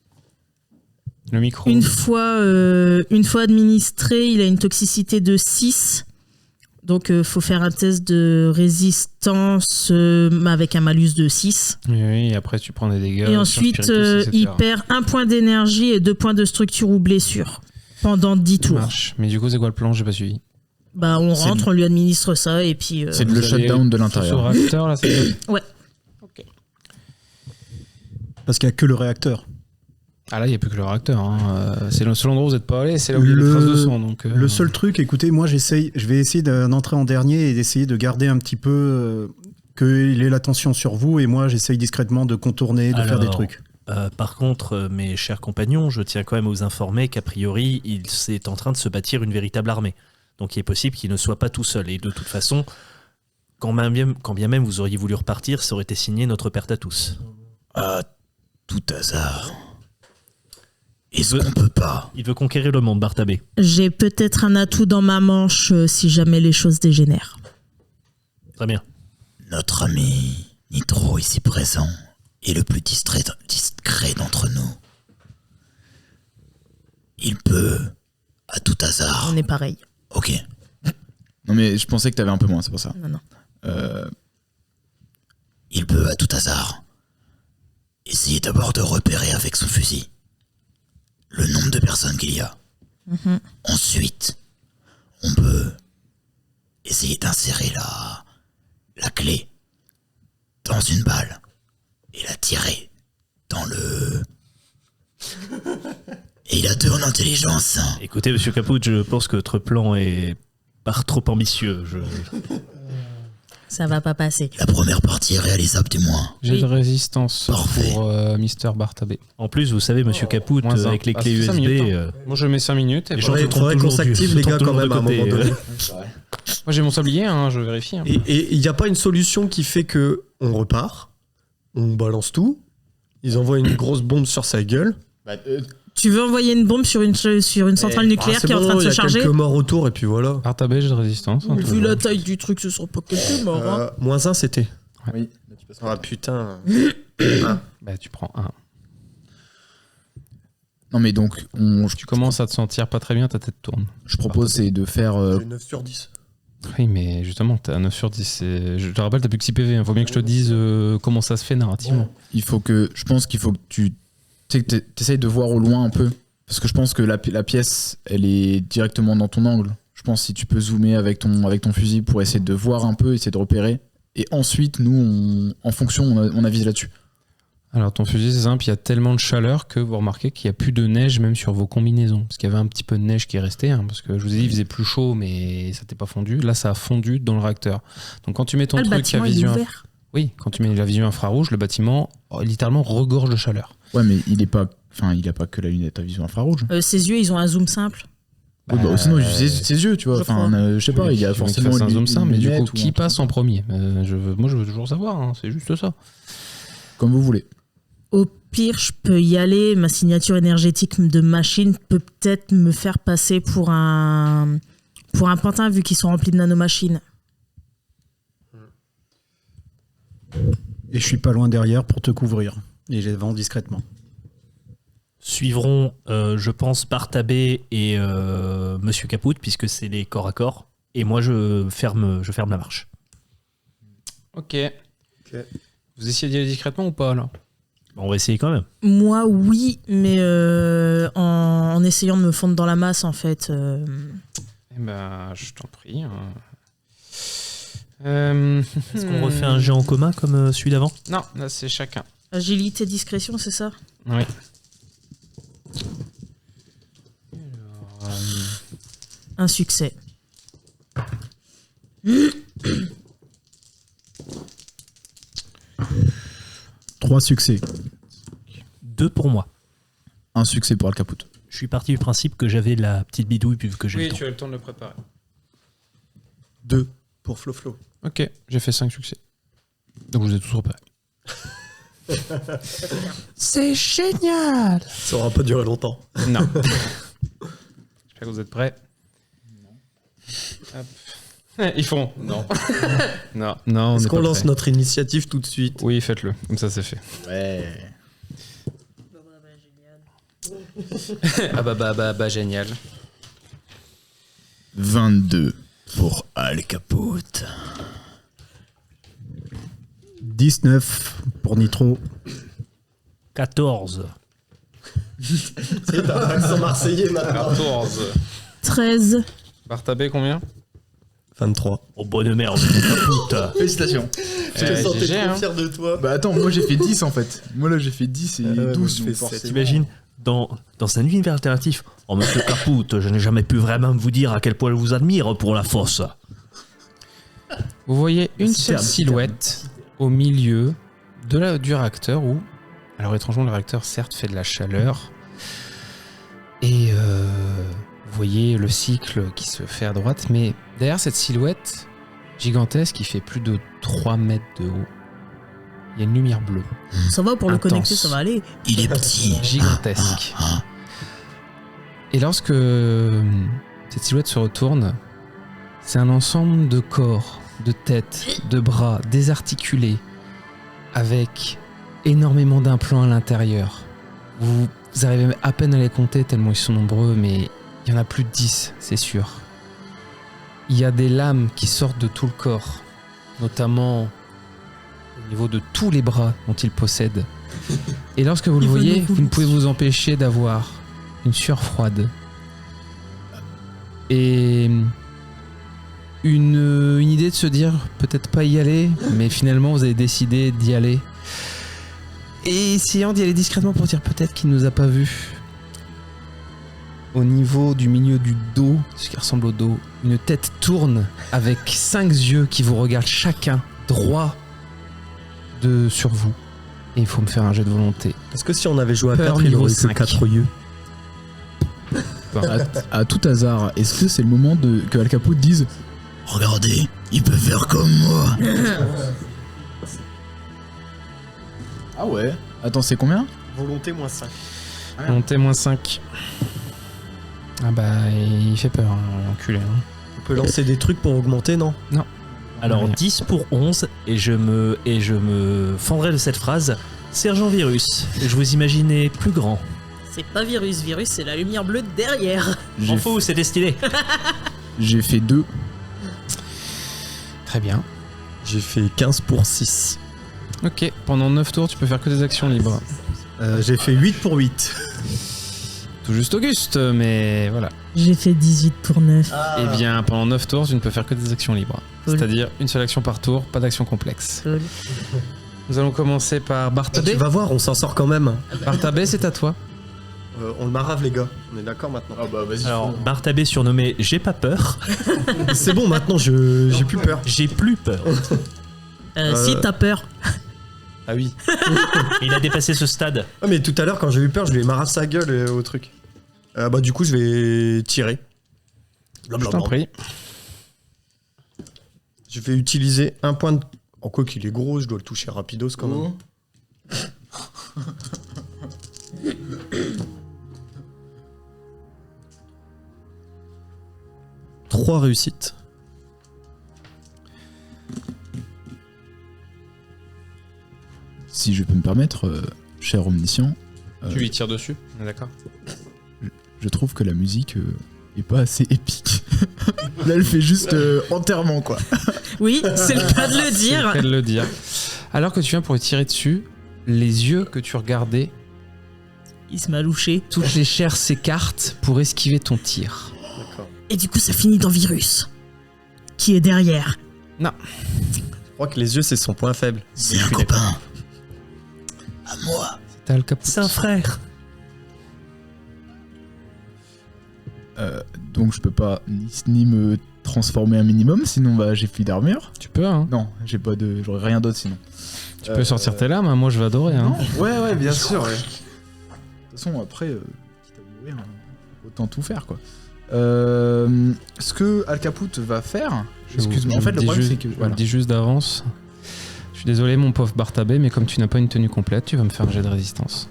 Le micro. une fois administré, il a une toxicité de 6. Donc faut faire un test de résistance avec un malus de 6. Oui, et après tu prends des dégâts. Et ensuite, sur Spiritus, etc. il perd 1 point d'énergie et 2 points de structure ou blessure pendant 10 Ça tours. marche. Mais du coup, c'est quoi le plan? J'ai pas suivi. Bah on C'est rentre, on lui administre ça et puis... C'est le Vous allez shutdown de sur l'intérieur. ce réacteur là, c'est Ouais. Parce qu'il n'y a que le réacteur. Ah là, il n'y a plus que le réacteur. Hein. C'est le seul endroit où vous n'êtes pas allé, c'est là où il y a les traces de sang. Donc, Le seul truc, écoutez, moi je vais essayer d'entrer en dernier et d'essayer de garder un petit peu qu'il ait l'attention sur vous, et moi j'essaye discrètement de contourner, de faire des trucs. Par contre, mes chers compagnons, je tiens quand même à vous informer qu'a priori, il est en train de se bâtir une véritable armée. Donc il est possible qu'il ne soit pas tout seul. Et de toute façon, quand bien même vous auriez voulu repartir, ça aurait été signé notre perte à tous. À tout hasard. Est-ce qu'on peut pas? Il veut conquérir le monde, Bartabé. J'ai peut-être un atout dans ma manche si jamais les choses dégénèrent. Très bien. Notre ami Nitro ici présent est le plus discret d'entre nous. Il peut, à tout hasard... On est pareil. Ok. Non mais je pensais que t'avais un peu moins, c'est pour ça. Non. Il peut, à tout hasard, essayer d'abord de repérer avec son fusil le nombre de personnes qu'il y a. Ensuite, on peut essayer d'insérer la clé dans une balle et la tirer dans le... Et il a 2 en intelligence. Écoutez, monsieur Caput, je pense que votre plan est Par trop ambitieux. Ça va pas passer. La première partie est réalisable du moins. J'ai de résistance Parfait. pour Mister Bartabé. En plus, vous savez, Monsieur Caput, moins un. avec les Ah, clés c'est 5 USB, minutes, Moi, je mets 5 minutes. Et les voilà. gens Ouais, se il trompent faudrait qu'on toujours s'active, se les trompent gars, quand toujours de même, à un côté, moment donné. Moi, j'ai mon sablier, hein, je vérifie. hein. Et il n'y a pas une solution qui fait que on repart, on balance tout, ils envoient une grosse bombe sur sa gueule. Tu veux envoyer une bombe sur une centrale nucléaire c'est qui est en bon, train de il y se a charger? quelques morts autour et puis voilà. Bartabé, j'ai de résistance. hein, Vu toujours. la taille du truc, ce sera pas quelques morts. Hein. -1 c'était. Oui. Ah putain. Bah, tu prends 1. Non, mais donc, Tu commences à te sentir pas très bien, ta tête tourne. je propose c'est de faire. 9 sur 10. Oui, mais justement, t'as 9 sur 10. Je te rappelle, t'as plus que 6 PV. Faut bien que je te dise comment ça se fait narrativement. Je pense qu'il faut que tu essayes de voir au loin un peu. Parce que je pense que la pièce, elle est directement dans ton angle. Je pense si tu peux zoomer avec ton fusil pour essayer de voir un peu, essayer de repérer. Et ensuite, nous, en fonction, on avise là-dessus. Alors, ton fusil, c'est simple, il y a tellement de chaleur que vous remarquez qu'il n'y a plus de neige même sur vos combinaisons. Parce qu'il y avait un petit peu de neige qui est restée, hein, parce que je vous ai dit, il faisait plus chaud, mais ça n'était pas fondu. Là, ça a fondu dans le réacteur. Donc, quand tu mets ton Le truc à bâtiment, il est vision... ouvert. Oui, quand tu mets la vision infrarouge, le bâtiment littéralement regorge de chaleur. Ouais, mais il a pas que la lunette à vision infrarouge. Ses yeux, ils ont un zoom simple. Oui, bah, sinon, ses yeux, tu vois. je Enfin, je sais pas, il y a forcément un zoom une simple, mais du coup, lunette ou qui un passe truc. en premier Moi, je veux toujours savoir, hein, c'est juste ça. Comme vous voulez. Au pire, je peux y aller. Ma signature énergétique de machine peut peut-être me faire passer pour un pantin vu qu'ils sont remplis de nanomachines. Et je suis pas loin derrière pour te couvrir. Et je les vends discrètement. Suivront, je pense, Bartabé et Monsieur Caput, puisque c'est les corps à corps. Et moi, je ferme la marche. Ok. Vous essayez d'y aller discrètement ou pas, là? On va essayer quand même. Moi, oui, mais en essayant de me fondre dans la masse, en fait. Eh ben, je t'en prie. Est-ce qu'on refait un jet en commun comme celui d'avant? Non, là, c'est chacun. Agilité, discrétion, c'est ça? Oui. Un succès. 3 succès. 2 pour moi. Un succès pour Al Caput. Je suis parti du principe que j'avais la petite bidouille vu que j'ai le temps. tu as le temps de le préparer. 2 pour Flo. Ok, j'ai fait 5 succès. Donc vous êtes tous repérés. C'est génial! Ça aura pas duré longtemps. Non. J'espère que vous êtes prêts. Hop. Ils font non. Non, on Est-ce est qu'on pas lance prêts. notre initiative tout de suite? Oui, faites-le. Comme ça, c'est fait. Ouais. Ah bah, génial. 22 pour Al Caput. 19 pour Nitro. 14. C'est un accent marseillais maintenant. 14. 13. Bartabé, combien? 23. Oh, bonne merde, Caput. Félicitations. Je me sentais GG, trop hein. fier de toi. Bah attends, moi j'ai fait 10 en fait. Moi là j'ai fait 10 et moi, 12. je fais donc 7. forcément. T'imagines, dans un univers alternatif, oh monsieur Caput, je n'ai jamais pu vraiment vous dire à quel point je vous admire pour la fosse. Vous voyez une Superbe, seule silhouette au milieu du réacteur où, alors étrangement, le réacteur certes fait de la chaleur et vous voyez le cycle qui se fait à droite, mais derrière cette silhouette gigantesque qui fait plus de 3 mètres de haut, il y a une lumière bleue Ça va, pour le Intense. connecter, ça va aller. Il est petit. gigantesque. Et lorsque cette silhouette se retourne, c'est un ensemble de corps, de têtes, de bras désarticulés, avec énormément d'implants à l'intérieur. Vous arrivez à peine à les compter tellement ils sont nombreux, mais il y en a plus de 10, c'est sûr. Il y a des lames qui sortent de tout le corps, notamment au niveau de tous les bras dont il possède. Et lorsque vous le Il va voyez, nous vous ne pouvez vous empêcher d'avoir une sueur froide. Et une idée de se dire peut-être pas y aller, mais finalement vous avez décidé d'y aller. Et essayant d'y aller discrètement pour dire peut-être qu'il nous a pas vus. au niveau du milieu du dos, ce qui ressemble au dos, une tête tourne avec 5 yeux qui vous regardent chacun droit sur vous. Et il faut me faire un jet de volonté. Est-ce que si on avait joué à Peur 4, il niveau aurait que 5. 4 yeux? À tout hasard, est-ce que c'est le moment que Al Caput dise Regardez, il peut faire comme moi. Ah ouais. Attends, c'est combien? Volonté moins 5. Volonté moins 5. Ah bah, il fait peur, hein, l'enculé. Hein. On peut lancer des trucs pour augmenter, non? Alors Rien. 10 pour 11 et je me fendrai de cette phrase. Sergent Virus, je vous imaginais plus grand. C'est pas Virus, Virus c'est la lumière bleue derrière. M'en fous, c'était stylé. J'ai fait 2. Très bien. J'ai fait 15 pour 6. Ok, pendant 9 tours, tu peux faire que des actions libres. J'ai fait 8 pour 8. Tout juste Auguste, mais voilà. J'ai fait 18 pour 9. Eh bien, pendant 9 tours, tu ne peux faire que des actions libres. Cool. C'est-à-dire une seule action par tour, pas d'action complexe. Cool. Nous allons commencer par Bartabé. Tu vas voir, on s'en sort quand même. Bartabé, c'est à toi. On le marave, les gars. On est d'accord maintenant. Ah bah vas-y. Alors Bartabé surnommé J'ai pas peur. C'est bon, maintenant, j'ai plus peur. J'ai plus peur. Si t'as peur. Ah oui. Il a dépassé ce stade. Ah, mais tout à l'heure, quand j'ai eu peur, je lui ai marave sa gueule au truc. Bah, du coup, je vais tirer. Je t'en prie. Je vais utiliser un point de. En quoi qu'il est gros, je dois le toucher rapidos quand même. 3 réussites. Si je peux me permettre, cher omniscient, Tu lui tires dessus, on est d'accord. je trouve que la musique est pas assez épique. Là, elle fait juste enterrement, quoi. Oui, c'est le cas de le dire. C'est de le dire. Alors que tu viens pour lui tirer dessus, les yeux que tu regardais, Il se m'a louché. toutes les chairs s'écartent pour esquiver ton tir. D'accord. Et du coup, ça finit dans Virus. Qui est derrière. Je crois que les yeux, c'est son point faible. C'est un copain. À moi. T'as le capot. C'est un frère. Donc je peux pas ni me transformer un minimum, sinon bah j'ai plus d'armure. Tu peux, hein. Non, j'ai pas de, j'aurais rien d'autre sinon. Tu peux sortir tes lames, hein. Moi je vais adorer. Hein. Ouais, bien sûr. Ouais. De toute façon, après, quitte à mourir, autant tout faire, quoi. Ce que Al Caput va faire, excuse-moi, en fait, le problème c'est que Je le dis juste d'avance. Je suis désolé, mon pauvre Bartabé, mais comme tu n'as pas une tenue complète, tu vas me faire un jet de résistance.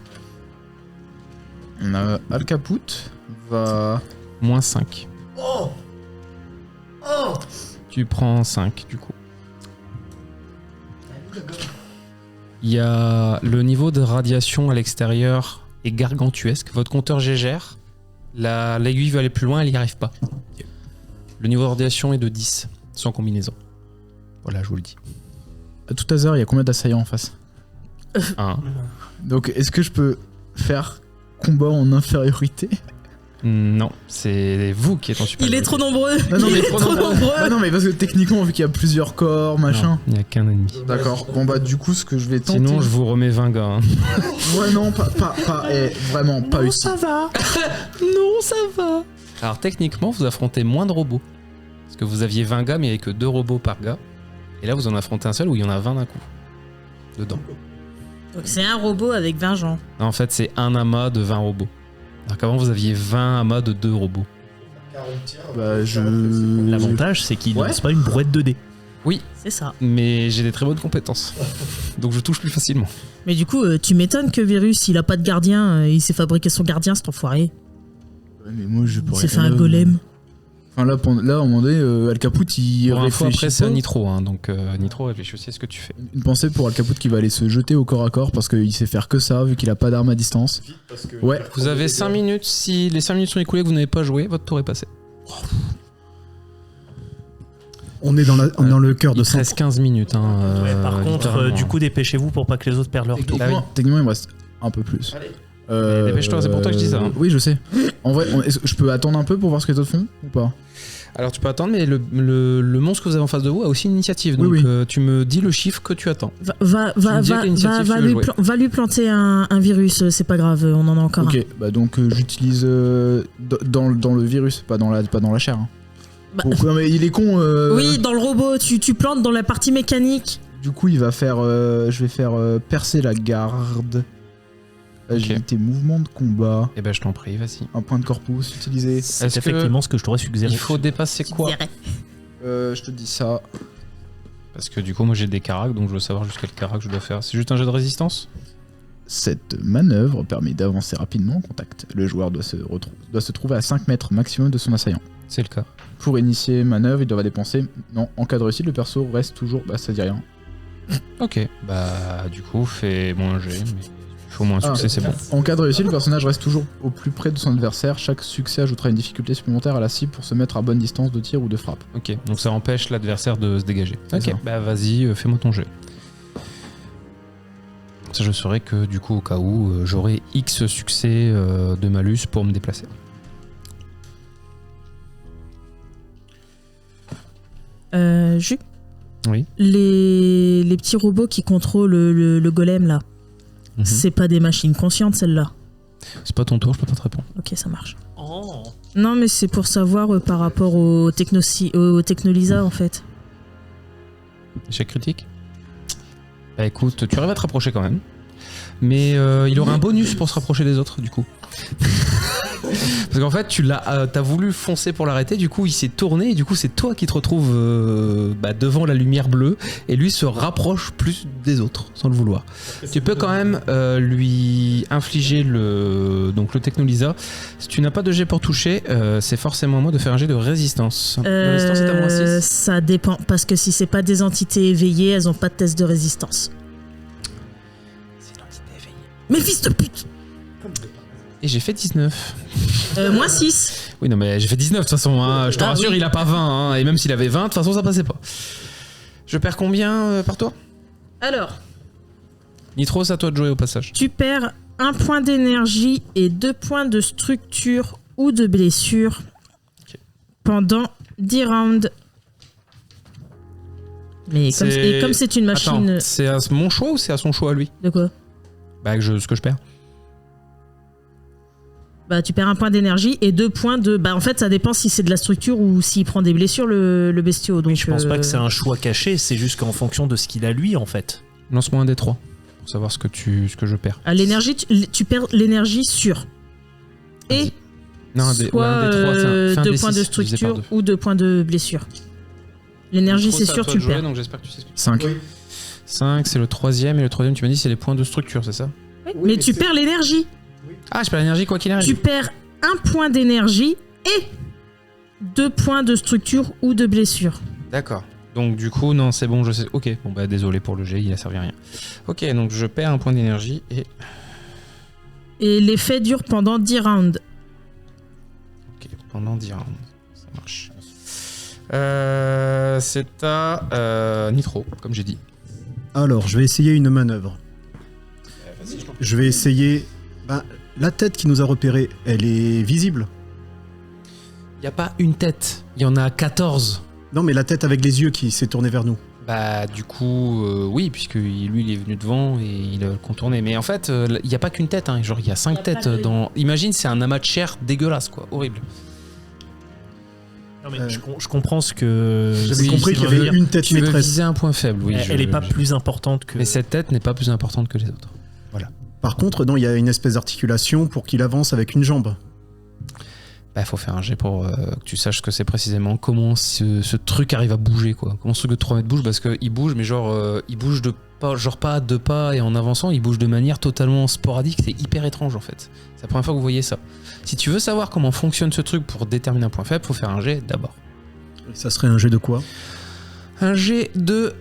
Al Caput va Moins 5. Oh. Tu prends 5 du coup. Il y a le niveau de radiation à l'extérieur est gargantuesque. Votre compteur gégère. L'aiguille veut aller plus loin, elle n'y arrive pas. Le niveau de radiation est de 10, sans combinaison. Voilà, je vous le dis. à tout hasard, il y a combien d'assaillants en face? 1. Donc est-ce que je peux faire combat en infériorité? Non, c'est vous qui êtes en Il supériorité. est trop nombreux. Non, Il mais est trop nombreux. Ah non, mais parce que techniquement, vu qu'il y a plusieurs corps, machin. Non, il n'y a qu'un ennemi. D'accord. Bon bah du coup, ce que je vais tenter. Sinon, je vous remets 20 gars. Hein. Ouais, non, vraiment pas utile. va. Non, ça va. Alors techniquement, vous affrontez moins de robots. Parce que vous aviez 20 gars, mais il n'y avait que 2 robots par gars. Et là, vous en affrontez un seul où il y en a 20 d'un coup. Dedans. Donc c'est un robot avec 20 gens. Non, en fait, c'est un amas de 20 robots. Alors qu'avant, vous aviez 20 amas de 2 robots. Bah L'avantage, c'est qu'il Ouais. lance pas une brouette de dés. C'est ça. Mais j'ai des très bonnes compétences. Donc je touche plus facilement. Mais du coup, tu m'étonnes que Virus, il a pas de gardien. Il s'est fabriqué son gardien, cet enfoiré. Ouais, mais moi je Il pourrais. s'est fait un golem. Enfin là, à un moment donné, Al Caput il Pour info, réfléchit après, c'est à pas. Nitro. Hein, donc Nitro, réfléchis aussi à ce que tu fais. Une pensée pour Al Caput qui va aller se jeter au corps à corps parce qu'il sait faire que ça vu qu'il a pas d'arme à distance. Ouais. Vous avez 5 minutes. Si les 5 minutes sont écoulées et que vous n'avez pas joué, votre tour est passé. On est dans le cœur de Il 100. reste 15 minutes. Hein, Par contre, littéralement. du coup, dépêchez-vous pour pas que les autres perdent leur tour. Techniquement, il me reste un peu plus. Dépêche-toi, c'est pour toi que je dis ça, hein. Oui, je sais. En vrai, est-ce que je peux attendre un peu pour voir ce que les autres font ou pas? Alors tu peux attendre, mais le monstre que vous avez en face de vous a aussi une initiative. Donc Oui, oui. tu me dis le chiffre que tu attends. Va lui planter un virus, c'est pas grave, on en a encore Ok, bah donc j'utilise dans le virus, pas dans la chair. Hein. Bah, Donc, non mais il est con. Oui, dans le robot, tu plantes dans la partie mécanique. Du coup, il va faire. Je vais faire percer la garde. Agilité, mouvement de combat. Eh ben je t'en prie, vas-y. Un point de corpus utilisé. C'est Est-ce effectivement ce que je t'aurais suggéré. Il faut dépasser quoi? Je te dis ça. Parce que du coup, moi j'ai des caracs, donc je veux savoir jusqu'à quel carac je dois faire. C'est juste un jet de résistance? Cette manœuvre permet d'avancer rapidement en contact. Le joueur doit se trouver à 5 mètres maximum de son assaillant. C'est le cas. Pour initier manœuvre, il devra dépenser. Non, en cas de réussite, le perso reste toujours. Bah, ça dit rien. Ok. Bah, du coup, fais moins un jet, mais il faut moins un succès, c'est bon. En cas de réussite, le personnage reste toujours au plus près de son adversaire. Chaque succès ajoutera une difficulté supplémentaire à la cible pour se mettre à bonne distance de tir ou de frappe. Ok, donc ça empêche l'adversaire de se dégager. C'est Ok, ça. bah vas-y, fais-moi ton jet. Ça, je saurais que du coup, au cas où, j'aurai X succès de malus pour me déplacer. Jus. Oui. Les petits robots qui contrôlent le golem là, Mhm. c'est pas des machines conscientes celles-là. C'est pas ton tour, je peux pas te répondre. Ok, ça marche. Oh. Non, mais c'est pour savoir par rapport au Technolisa en fait. Échec critique? Bah écoute, tu arrives à te rapprocher quand même. Mais il aura un bonus pour se rapprocher des autres, du coup. Parce qu'en fait, t'as voulu foncer pour l'arrêter, du coup il s'est tourné, et du coup c'est toi qui te retrouves devant la lumière bleue, et lui se rapproche plus des autres, sans le vouloir. Tu peux quand même lui infliger le Technolisa. Si tu n'as pas de jet pour toucher, c'est forcément à moi de faire un jet de résistance. La résistance est à moins 6. Ça dépend, parce que si c'est pas des entités éveillées, elles ont pas de test de résistance. C'est l'entité éveillée. Mais fils de pute! Et j'ai fait 19. Moins 6. Oui, non, mais j'ai fait 19 de toute façon. Hein. Je te rassure, oui. il a pas 20. Hein. Et même s'il avait 20, de toute façon, ça passait pas. Je perds combien par toi? Alors, Nitro, c'est à toi de jouer au passage. tu perds 1 point d'énergie et 2 points de structure ou de blessure pendant 10 rounds. Mais comme c'est une machine... Attends, c'est à mon choix ou c'est à son choix à lui? De quoi? Bah, ce que je perds. Bah, tu perds 1 point d'énergie et 2 points de... Bah, en fait, ça dépend si c'est de la structure ou s'il prend des blessures, le bestiau. Donc, Je pense pas que c'est un choix caché, c'est juste qu'en fonction de ce qu'il a lui, en fait. Lance-moi un des 3 pour savoir ce que je perds. À l'énergie, tu perds l'énergie sur... Et Non, un des 3, c'est un 2 des points 6 de divisé par structure 2. ou 2 points de blessure. L'énergie, Nitro, c'est à sûr, toi tu de le jouer, perds. donc j'espère que tu sais ce que 5. 5, c'est le 3ème. Et le 3ème, tu m'as dit, c'est les points de structure, c'est ça? Mais tu perds l'énergie. Ah, je perds l'énergie quoi qu'il arrive. Tu perds 1 point d'énergie et 2 points de structure ou de blessure. D'accord. Donc du coup, non, c'est bon, je sais. Ok, bon bah désolé pour le jet, il a servi à rien. Ok, donc je perds 1 point d'énergie et... Et l'effet dure pendant 10 rounds. Ok, pendant 10 rounds. Ça marche. C'est à Nitro, comme j'ai dit. Alors, je vais essayer une manœuvre. Je vais essayer... Bah, la tête qui nous a repéré, elle est visible? Il n'y a pas une tête, il y en a 14. Non, mais la tête avec les yeux qui s'est tournée vers nous. Bah du coup, oui, puisque lui il est venu devant et il a contourné. Mais en fait, il n'y a pas qu'une tête, hein. Genre il y a 5 têtes dans... Imagine, c'est un amas de chair dégueulasse, quoi, horrible. Non, mais je comprends ce que... J'avais Oui, compris qu'il y avait une tête Tu veux maîtresse. viser un point faible, oui. Elle est pas plus importante que... Mais cette tête n'est pas plus importante que les autres. Par contre, non, il y a une espèce d'articulation pour qu'il avance avec une jambe. Bah, faut faire un jet pour que tu saches ce que c'est précisément, comment ce truc arrive à bouger, quoi. Comment ce truc de 3 mètres bouge, parce qu'il bouge, mais genre, il bouge de pas, genre pas à 2 pas et en avançant, il bouge de manière totalement sporadique, c'est hyper étrange en fait. C'est la première fois que vous voyez ça. Si tu veux savoir comment fonctionne ce truc pour déterminer un point faible, faut faire un jet d'abord. Ça serait un jet de quoi? Un jet de...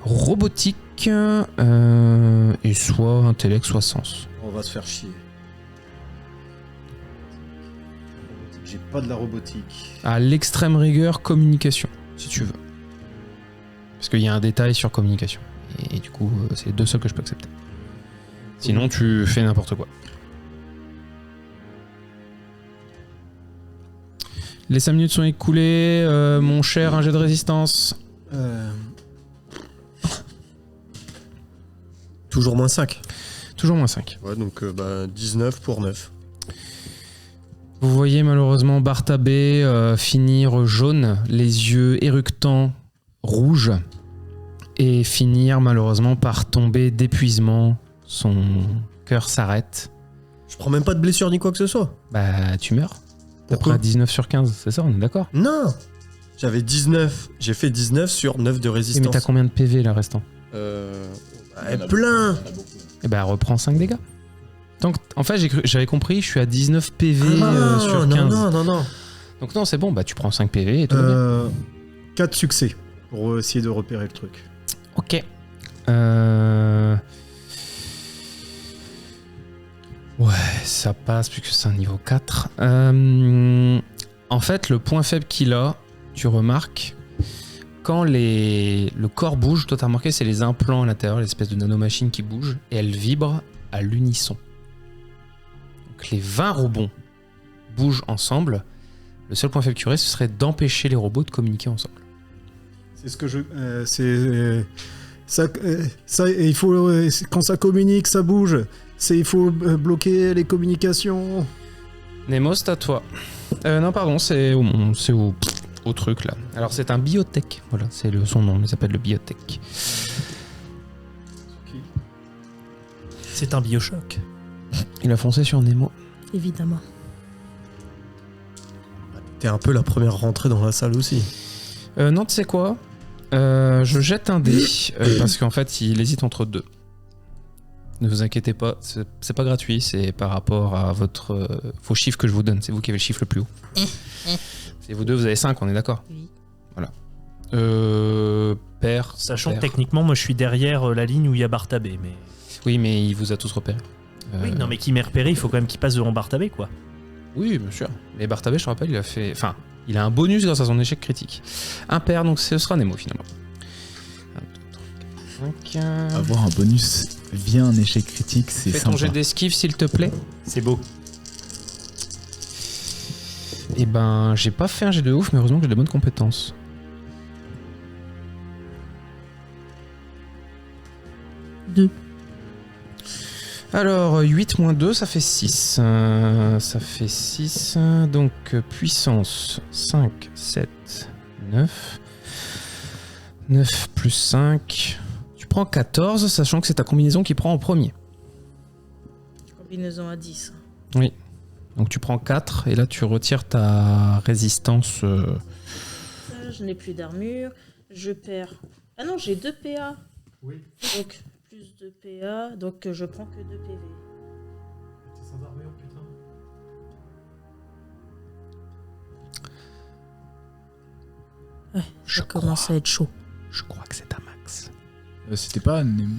robotique, et soit intellect, soit sens. On va se faire chier. J'ai pas de la robotique. À l'extrême rigueur, communication, si tu veux. Parce qu'il y a un détail sur communication. Et du coup, c'est les 2 seuls que je peux accepter. Sinon, tu fais n'importe quoi. Les 5 minutes sont écoulées. Mon cher, un jet de résistance. Toujours moins 5. Toujours moins 5. Ouais, donc 19 pour 9. Vous voyez malheureusement Bartabé finir jaune, les yeux éructants, rouges, et finir malheureusement par tomber d'épuisement. Son cœur s'arrête. Je prends même pas de blessure ni quoi que ce soit. Bah, tu meurs. Pourquoi T'as pris 19 sur 15, c'est ça, on est d'accord? Non. J'avais 19. J'ai fait 19 sur 9 de Oui, résistance. mais t'as combien de PV là restant? Plein. Eh bah, reprends 5 dégâts. Donc, en fait, j'avais compris, je suis à 19 PV sur 15. Non. Donc non, c'est bon, bah tu prends 5 PV et tout va bien. 4 succès pour essayer de repérer le truc. Ok. Ouais, ça passe puisque c'est un niveau 4. En fait, le point faible qu'il a, tu remarques, quand le corps bouge, toi t'as remarqué, c'est les implants à l'intérieur, l'espèce de nanomachine qui bouge, et elle vibre à l'unisson. Donc les 20 robots bougent ensemble. Le seul point faible qu'il y aurait, ce serait d'empêcher les robots de communiquer ensemble. C'est ce que je. Il faut quand ça communique, ça bouge. Il faut bloquer les communications. Nemo, c'est à toi. Non, pardon, c'est au truc là. Alors c'est un biotech, voilà, c'est son nom, il s'appelle le biotech. C'est un Bioshock. Il a foncé sur Nemo. Évidemment. T'es un peu la première rentrée dans la salle aussi. Non, tu sais quoi, je jette un dé, parce qu'en fait il hésite entre deux. Ne vous inquiétez pas, c'est pas gratuit, c'est par rapport à vos chiffres que je vous donne, c'est vous qui avez le chiffre le plus haut. C'est vous deux, vous avez 5, on est d'accord? Oui. Voilà. Père. Sachant que père. techniquement, moi je suis derrière la ligne où il y a Bartabé. Mais... Oui, mais il vous a tous repérés. Oui, non, mais qui m'est repéré, il faut quand même qu'il passe devant Bartabé, quoi. Oui, bien sûr. Mais Bartabé, je te rappelle, il a un bonus grâce à son échec critique. Impair, donc ce sera Nemo finalement. 1, 2, 3, 4, 5. Avoir un bonus via un échec critique, c'est Fais sympa. ton jet d'esquive, s'il te plaît. C'est beau. Eh ben, j'ai pas fait un jet de ouf, mais heureusement que j'ai de bonnes compétences. Deux. Alors, 8 moins 2, ça fait 6. Ça fait 6. Donc, puissance 5, 7, 9. 9 plus 5. Tu prends 14, sachant que c'est ta combinaison qui prend en premier. Combinaison à 10. Oui. Donc, tu prends 4 et là, tu retires ta résistance. Je n'ai plus d'armure. Je perds. Ah non, j'ai 2 PA. Oui. Donc, plus 2 PA. Donc, je prends que 2 PV. T'es sans armure, putain. Ouais, Je ça commence à être chaud. Je crois que c'est un max. C'était pas Nemo.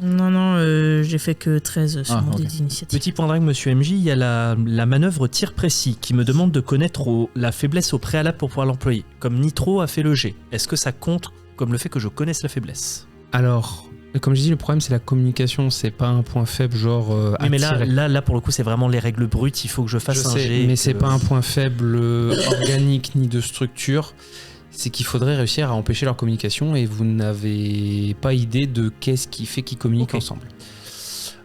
Non, j'ai fait que 13 sur mon ok. dé d'initiative. Petit point dingue, monsieur MJ, il y a la manœuvre tir précis qui me demande de connaître la faiblesse au préalable pour pouvoir l'employer. Comme Nitro a fait le G. Est-ce que ça compte comme le fait que je connaisse la faiblesse? Alors, comme je dis, le problème, c'est la communication. C'est pas un point faible, genre. Oui, mais attirer. là, pour le coup, c'est vraiment les règles brutes. Il faut que je fasse Je un sais, G. mais c'est pas un point faible organique ni de structure. C'est qu'il faudrait réussir à empêcher leur communication et vous n'avez pas idée de qu'est-ce qui fait qu'ils communiquent Ok. ensemble.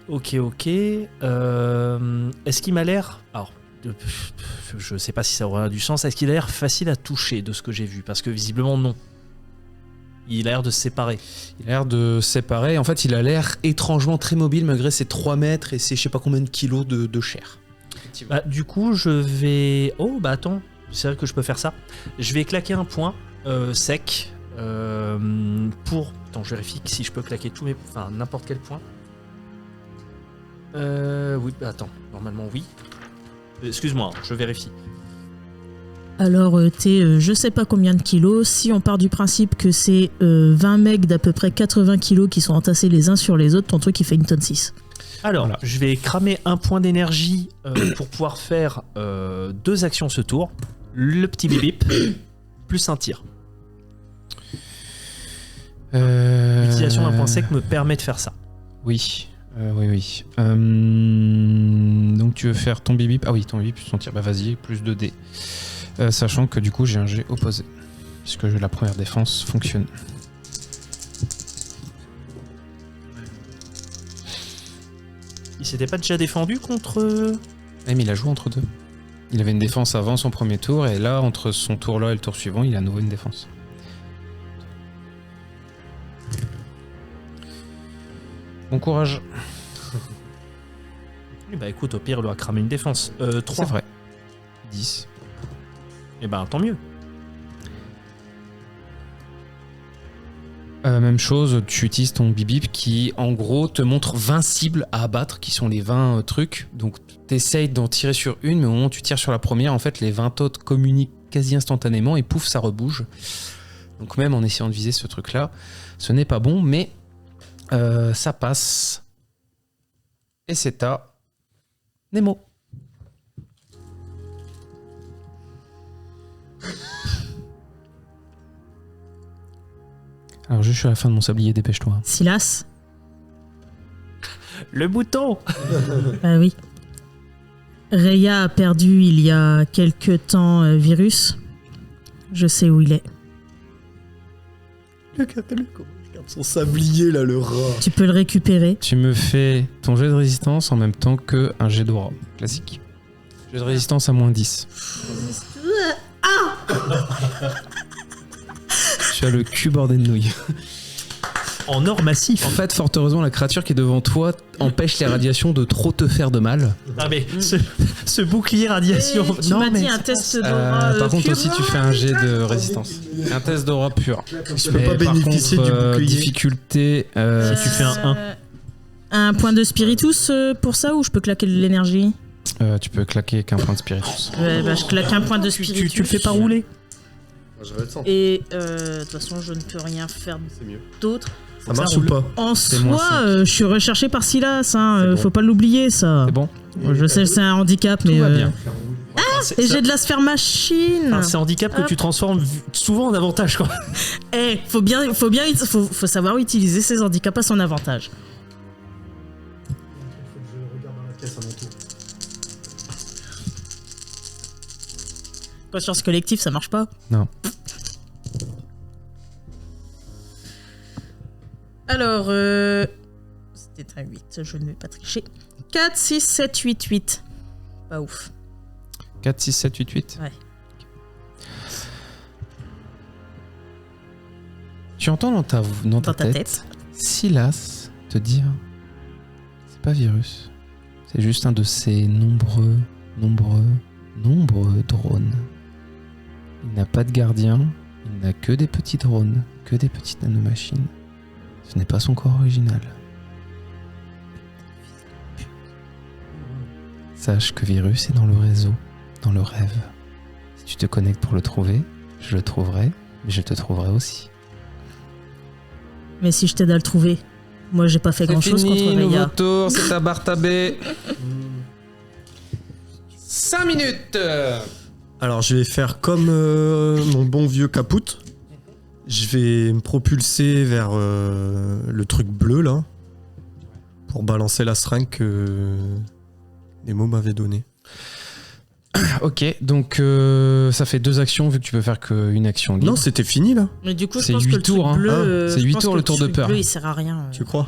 Ok. Est-ce qu'il m'a l'air... Alors, je sais pas si ça aura du sens. Est-ce qu'il a l'air facile à toucher de ce que j'ai vu? Parce que visiblement, non. Il a l'air de se séparer. Il a l'air de se séparer. En fait, il a l'air étrangement très mobile malgré ses 3 mètres et ses je sais pas combien de kilos de chair. Bah, du coup, je vais... Oh, bah attends. C'est vrai que je peux faire ça. Je vais claquer un point sec pour... Attends, je vérifie si je peux claquer tous mes... Enfin, n'importe quel point. Oui, bah attends. Normalement, oui. Excuse-moi, je vérifie. Alors, t'es je sais pas combien de kilos. Si on part du principe que c'est 20 mecs d'à peu près 80 kilos qui sont entassés les uns sur les autres, ton truc il fait 1 tonne 6. Alors, Voilà. je vais cramer un point d'énergie pour pouvoir faire 2 actions ce tour. Le petit bip bip, plus un tir. L'utilisation d'un point sec me permet de faire ça. Oui. Oui. Donc tu veux faire ton bip. Ah oui, ton bip plus ton tir. Bah vas-y, plus 2 dés. Sachant que du coup j'ai un jet opposé. Puisque la première défense fonctionne. Il s'était pas déjà défendu contre... Mais il a joué entre deux. Il avait une défense avant son premier tour, et là, entre son tour là et le tour suivant, il a à nouveau une défense. Bon courage. Bah écoute, au pire, il doit cramer une défense. 3. C'est vrai. 10. Et bah tant mieux. Même chose, tu utilises ton bip qui en gros te montre 20 cibles à abattre, qui sont les 20 trucs. Donc t'essayes d'en tirer sur une, mais au moment où tu tires sur la première, en fait les 20 autres communiquent quasi instantanément et pouf, ça rebouge. Donc même en essayant de viser ce truc là, ce n'est pas bon, mais ça passe. Et c'est à Nemo. Alors je suis à la fin de mon sablier, dépêche-toi. Silas. Le bouton. Ah oui. Rhea a perdu il y a quelque temps Virus. Je sais où il est. Regarde son sablier là, le rat. Tu peux le récupérer. Tu me fais ton jet de résistance en même temps que un jet d'aura. Classique. Jet de résistance à moins 10. Tu as le cul bordé de nouilles. En or massif. En fait, fort heureusement, la créature qui est devant toi empêche les radiations de trop te faire de mal. Ah mais ce bouclier radiation. Tu m'as dit un test d'aura par contre pur. aussi tu fais un jet de résistance. Un test d'aura pur. Je peux pas bénéficier du bouclier. Difficulté, tu fais un 1. Un point de spiritus pour ça ou je peux claquer de l'énergie? tu peux claquer qu'un point de spiritus. Ouais, bah je claque un point de spiritus. Tu le fais pas rouler. Et de toute façon, je ne peux rien faire d'autre. Ça marche ou pas? En C'est moins soi, je suis recherché par Silas, hein, bon. faut pas l'oublier ça. C'est bon? Je sais, c'est un handicap, mais. Tout va bien. Et j'ai de la sphère machine. C'est un handicap que tu transformes souvent en avantage, quoi. Faut savoir utiliser ses handicaps à son avantage. Conscience collective, ça marche pas? Non. Alors, c'était un 8, je ne vais pas tricher. 4, 6, 7, 8, 8. Pas ouf. 4, 6, 7, 8, 8. Ouais. Tu entends dans ta tête Silas te dire c'est pas Virus, c'est juste un de ces nombreux drones. Il n'a pas de gardien, il n'a que des petits drones, que des petites nanomachines. Ce n'est pas son corps original. Sache que Virus est dans le réseau, dans le rêve. Si tu te connectes pour le trouver, je le trouverai, mais je te trouverai aussi. Mais si je t'aide à le trouver, moi j'ai pas fait grand chose contre nouveau Rhea. tour, c'est à Bartabé. 5 minutes. Alors je vais faire comme mon bon vieux Caput. Je vais me propulser vers le truc bleu là pour balancer la seringue que Nemo m'avait donnée. Ok, donc ça fait 2 actions vu que tu peux faire qu'une action libre. Non, c'était fini là. Mais du coup, je C'est pense 8 que le tours, truc hein. bleu, C'est je 8 pense tours que le tour de truc peur. bleu, il sert à rien. Tu crois?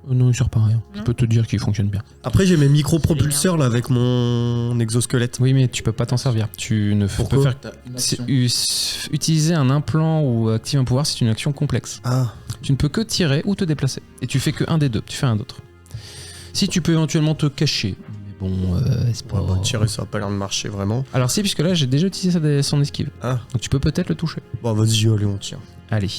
Non, il sert pas à rien. Je Non. peux te dire qu'il fonctionne bien. Après j'ai mes micro-propulseurs là avec mon exosquelette. Oui, mais tu peux pas t'en servir. Tu ne peux Pourquoi? faire utiliser un implant ou activer un pouvoir, c'est une action complexe. Ah, Tu ne peux que tirer ou te déplacer. Et tu fais que un des deux, tu fais un d'autre. Si tu peux éventuellement te cacher. Mais bon, c'est pas... ouais, bah, tirer ça a pas l'air de marcher vraiment. Alors si, puisque là j'ai déjà utilisé son esquive. Ah, Donc tu peux peut-être le toucher. bon vas-y, allez on tire. Allez.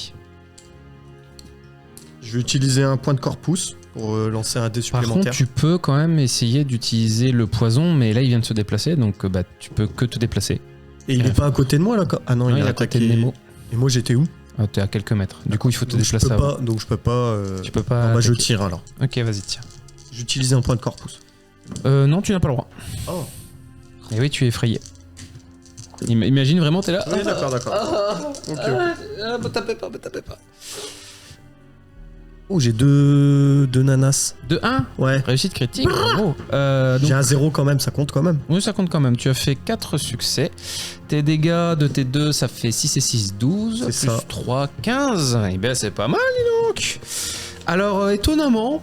Je vais utiliser un point de corpus pour lancer un dé Par supplémentaire. contre, tu peux quand même essayer d'utiliser le poison, mais là il vient de se déplacer, donc bah tu peux que te déplacer. Et il est pas à côté de moi là? Ah non, Non, il a à côté attaqué. de Nemo. Et moi j'étais où? Ah, t'es à quelques mètres. Du coup, il faut te Donc, déplacer je peux avant. pas, donc je peux pas. Tu peux pas. Ah, bah je attaquer. tire alors. Ok, vas-y, tire. J'utilise un point de corpus. Non, tu n'as pas le droit. Oh. Et oui, tu es effrayé. Imagine vraiment, t'es là. Oui, d'accord. Ok. Me tapez pas. Oh, j'ai deux nanas. De 1, Ouais. réussite critique. Bravo. Donc, J'ai un 0 quand même, ça compte quand même. oui, ça compte quand même. Tu as fait 4 succès. Tes dégâts de tes 2, ça fait 6 et 6, 12. C'est Plus ça. 3, 15. Eh bien, c'est pas mal, dis donc. Alors, étonnamment,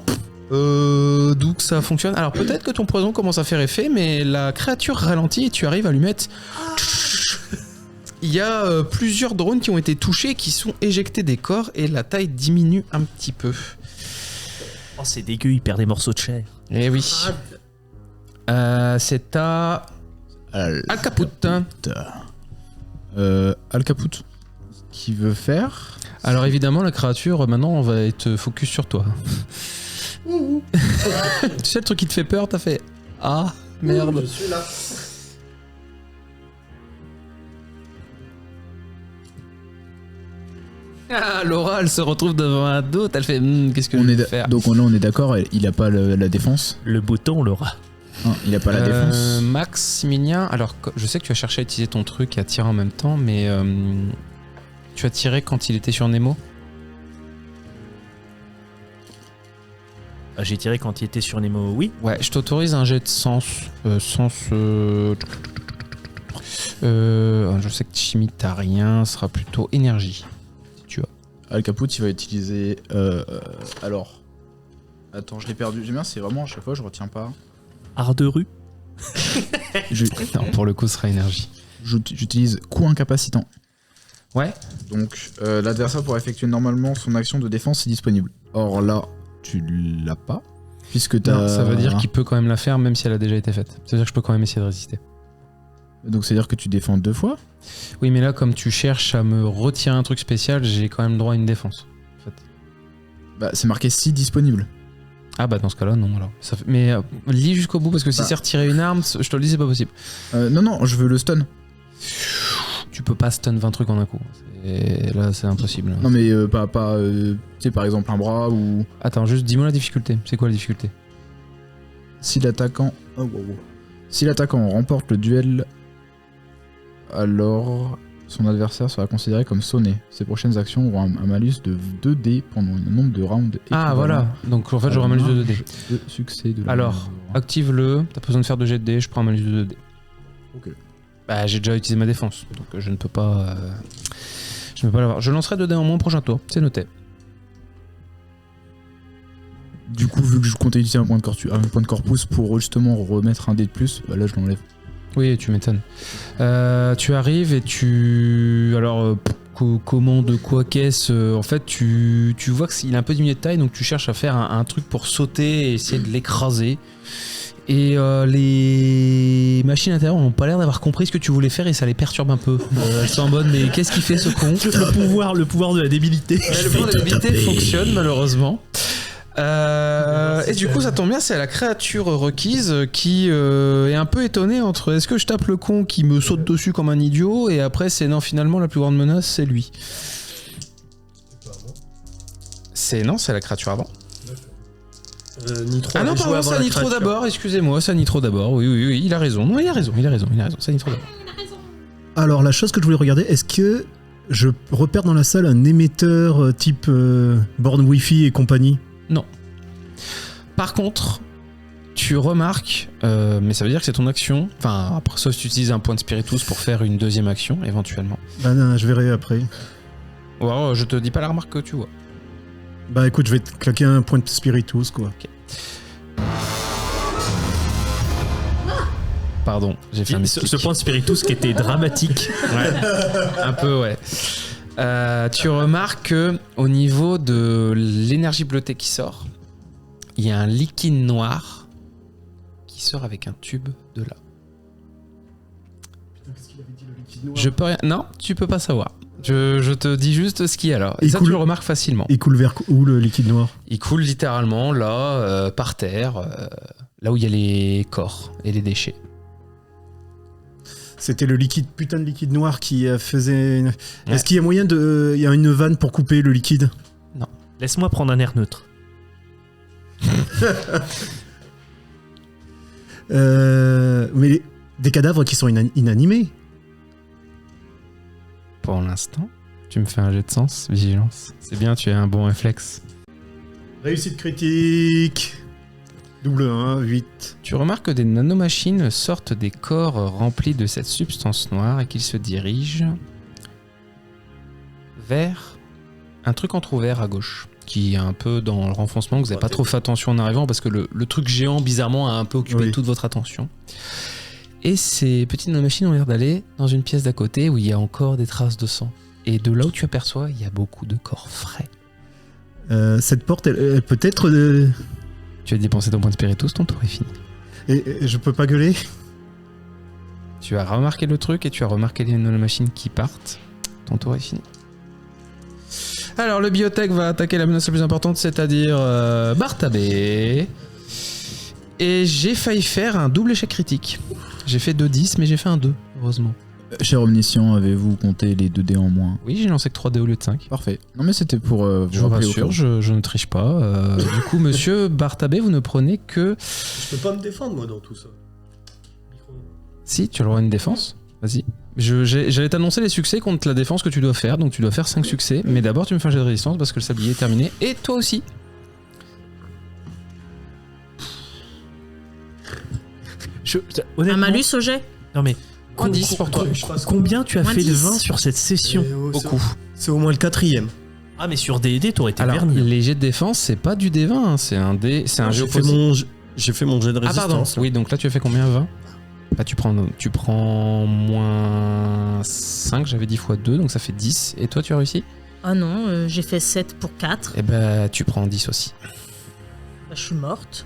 d'où que ça fonctionne. Alors, peut-être que ton poison commence à faire effet, mais la créature ralentit et tu arrives à lui mettre... Il y a plusieurs drones qui ont été touchés, qui sont éjectés des corps et la taille diminue un petit peu. Oh, c'est dégueu, il perd des morceaux de chair. Eh oui. C'est à... Alcaput. Alcaput, qui veut faire. Alors évidemment, la créature, maintenant, on va être focus sur toi. Tu sais, le truc qui te fait peur, t'as fait... Ah, merde. Je suis là. Ah, Laura, elle se retrouve devant un doute, elle fait qu'est-ce que je vais faire. Donc on est d'accord, il a pas la défense. Le bouton, Laura. Non, il a pas la défense. Maximilien, alors je sais que tu as cherché à utiliser ton truc et à tirer en même temps, mais tu as tiré quand il était sur Nemo. Ah, j'ai tiré quand il était sur Nemo, oui. Ouais, je t'autorise un jet de sens. Je sais que chimie t'as rien, ce sera plutôt énergie. Si tu as. Alcaput, il va utiliser. Alors. Attends, je l'ai perdu. J'aime bien, c'est vraiment à chaque fois, je retiens pas. Art de rue. Non, pour le coup, ce sera énergie. J'utilise coup incapacitant. Ouais. Donc, l'adversaire pour effectuer normalement son action de défense est disponible. Or là, tu l'as pas. Puisque t'as. Non, ça veut dire qu'il peut quand même la faire, même si elle a déjà été faite. C'est-à-dire que je peux quand même essayer de résister. Donc, c'est-à-dire que tu défends 2 fois. Oui, mais là, comme tu cherches à me retirer un truc spécial, j'ai quand même droit à une défense. En fait. Bah, c'est marqué si disponible. Ah bah dans ce cas-là, non. Alors. Mais lis jusqu'au bout, parce que si Bah. c'est retirer une arme, je te le dis, c'est pas possible. Non, je veux le stun. Tu peux pas stun 20 trucs en un coup. Là, c'est impossible. Non, mais pas tu sais, par exemple, un bras ou. Attends, juste dis-moi la difficulté. C'est quoi la difficulté? Si l'attaquant. Si l'attaquant remporte le duel, alors son adversaire sera considéré comme sonné. Ses prochaines actions auront un malus de 2 dés pendant un nombre de rounds. Ah voilà. Donc en fait, j'aurai un malus de 2 dés. De succès de la Alors, active-le. T'as pas besoin de faire de jet de dés. Je prends un malus de 2 dés. Ok. Bah, j'ai déjà utilisé ma défense. Donc je ne peux pas. Je ne peux pas l'avoir. Je lancerai 2 dés en moins au prochain tour. C'est noté. Du coup, vu que je comptais utiliser un point de corpus pour justement remettre un dé de plus, bah là je l'enlève. Oui, tu m'étonnes. Tu arrives et tu... Alors, comment, de quoi, qu'est-ce en fait, tu vois qu'il a un peu diminué de taille, donc tu cherches à faire un truc pour sauter et essayer de l'écraser. Et les machines intérieures n'ont pas l'air d'avoir compris ce que tu voulais faire et ça les perturbe un peu. Elles sont en mode, mais qu'est-ce qu'il fait ce con? Le pouvoir de la débilité. Ouais, le pouvoir de la débilité fonctionne malheureusement. Et du coup ça tombe bien, c'est la créature requise qui est un peu étonnée entre est-ce que je tape le con qui me saute dessus comme un idiot et après c'est non, finalement la plus grande menace c'est lui. C'est la créature avant. Nitro Ah non avait joué pardon, avant c'est la Nitro créature. d'abord, excusez-moi, c'est Nitro d'abord, oui, il a raison, non il a raison, c'est Nitro d'abord. Alors, la chose que je voulais regarder, est-ce que je repère dans la salle un émetteur type borne Wi-Fi et compagnie? Non. Par contre, tu remarques, mais ça veut dire que c'est ton action, enfin après sauf si tu utilises un point de spiritus pour faire une deuxième action éventuellement. Bah non, je verrai après. Ouais, je te dis pas la remarque que tu vois. Bah écoute, je vais te claquer un point de spiritus, quoi. Pardon, j'ai fait un Ce point de spiritus qui était dramatique. Ouais, un peu, ouais. Tu remarques que au niveau de l'énergie bleutée qui sort, il y a un liquide noir qui sort avec un tube de là. Je peux rien. Non, tu peux pas savoir. Je te dis juste ce qu'il y a là. Et Il ça, coule- tu le remarques facilement. Il coule vers où le liquide noir? Il coule littéralement là, par terre, là où il y a les corps et les déchets. C'était le putain de liquide noir qui faisait... Ouais. Est-ce qu'il y a moyen de... Il y a une vanne pour couper le liquide? Laisse-moi prendre un air neutre. Mais des cadavres qui sont inanimés. Pour l'instant, tu me fais un jet de sens, vigilance. C'est bien, tu as un bon réflexe. Réussite critique. Double 1, 8. Tu remarques que des nanomachines sortent des corps remplis de cette substance noire et qu'ils se dirigent vers un truc entrouvert à gauche, qui est un peu dans le renfoncement, que vous n'avez pas trop fait attention en arrivant, parce que le truc géant, bizarrement, a un peu occupé toute votre attention. Et ces petites nanomachines ont l'air d'aller dans une pièce d'à côté où il y a encore des traces de sang. Et de là où tu aperçois, il y a beaucoup de corps frais. Cette porte, elle peut être... Tu as dépensé ton point de spiritus, ton tour est fini. Et je peux pas gueuler? Tu as remarqué le truc et tu as remarqué les nanomachines qui partent. Ton tour est fini. Alors, le biotech va attaquer la menace la plus importante, c'est-à-dire Bartabé. Et j'ai failli faire un double échec critique. J'ai fait 2-10, mais j'ai fait un 2, heureusement. Cher Omniscient, avez-vous compté les 2 dés en moins? Oui, j'ai lancé que 3 dés au lieu de 5. Parfait. Non mais c'était pour Je vous rassure, je ne triche pas. Du coup, monsieur Bartabé, vous ne prenez que... Je peux pas me défendre, moi, dans tout ça. Si, tu auras une défense. Vas-y. J'allais t'annoncer les succès contre la défense que tu dois faire, donc tu dois faire 5 succès. Mais d'abord, tu me fais un jet de résistance parce que le sablier est terminé. Et toi aussi. Un malus au jet? Non mais... Un 10 pour toi. Combien tu as Moins fait de 10. 20 sur cette session? Beaucoup. C'est au moins le 4ème. Ah mais sur D&D t'aurais été Alors, verni. les jets de défense, c'est pas du D20, hein, c'est un jet opposé. J'ai fait mon jet de Ah résistance. pardon, oui, donc là tu as fait combien? 20? Bah tu prends moins 5, j'avais dit x 2, donc ça fait 10. Et toi tu as réussi? Ah non, j'ai fait 7 pour 4. Et bah tu prends 10 aussi. Bah, je suis morte.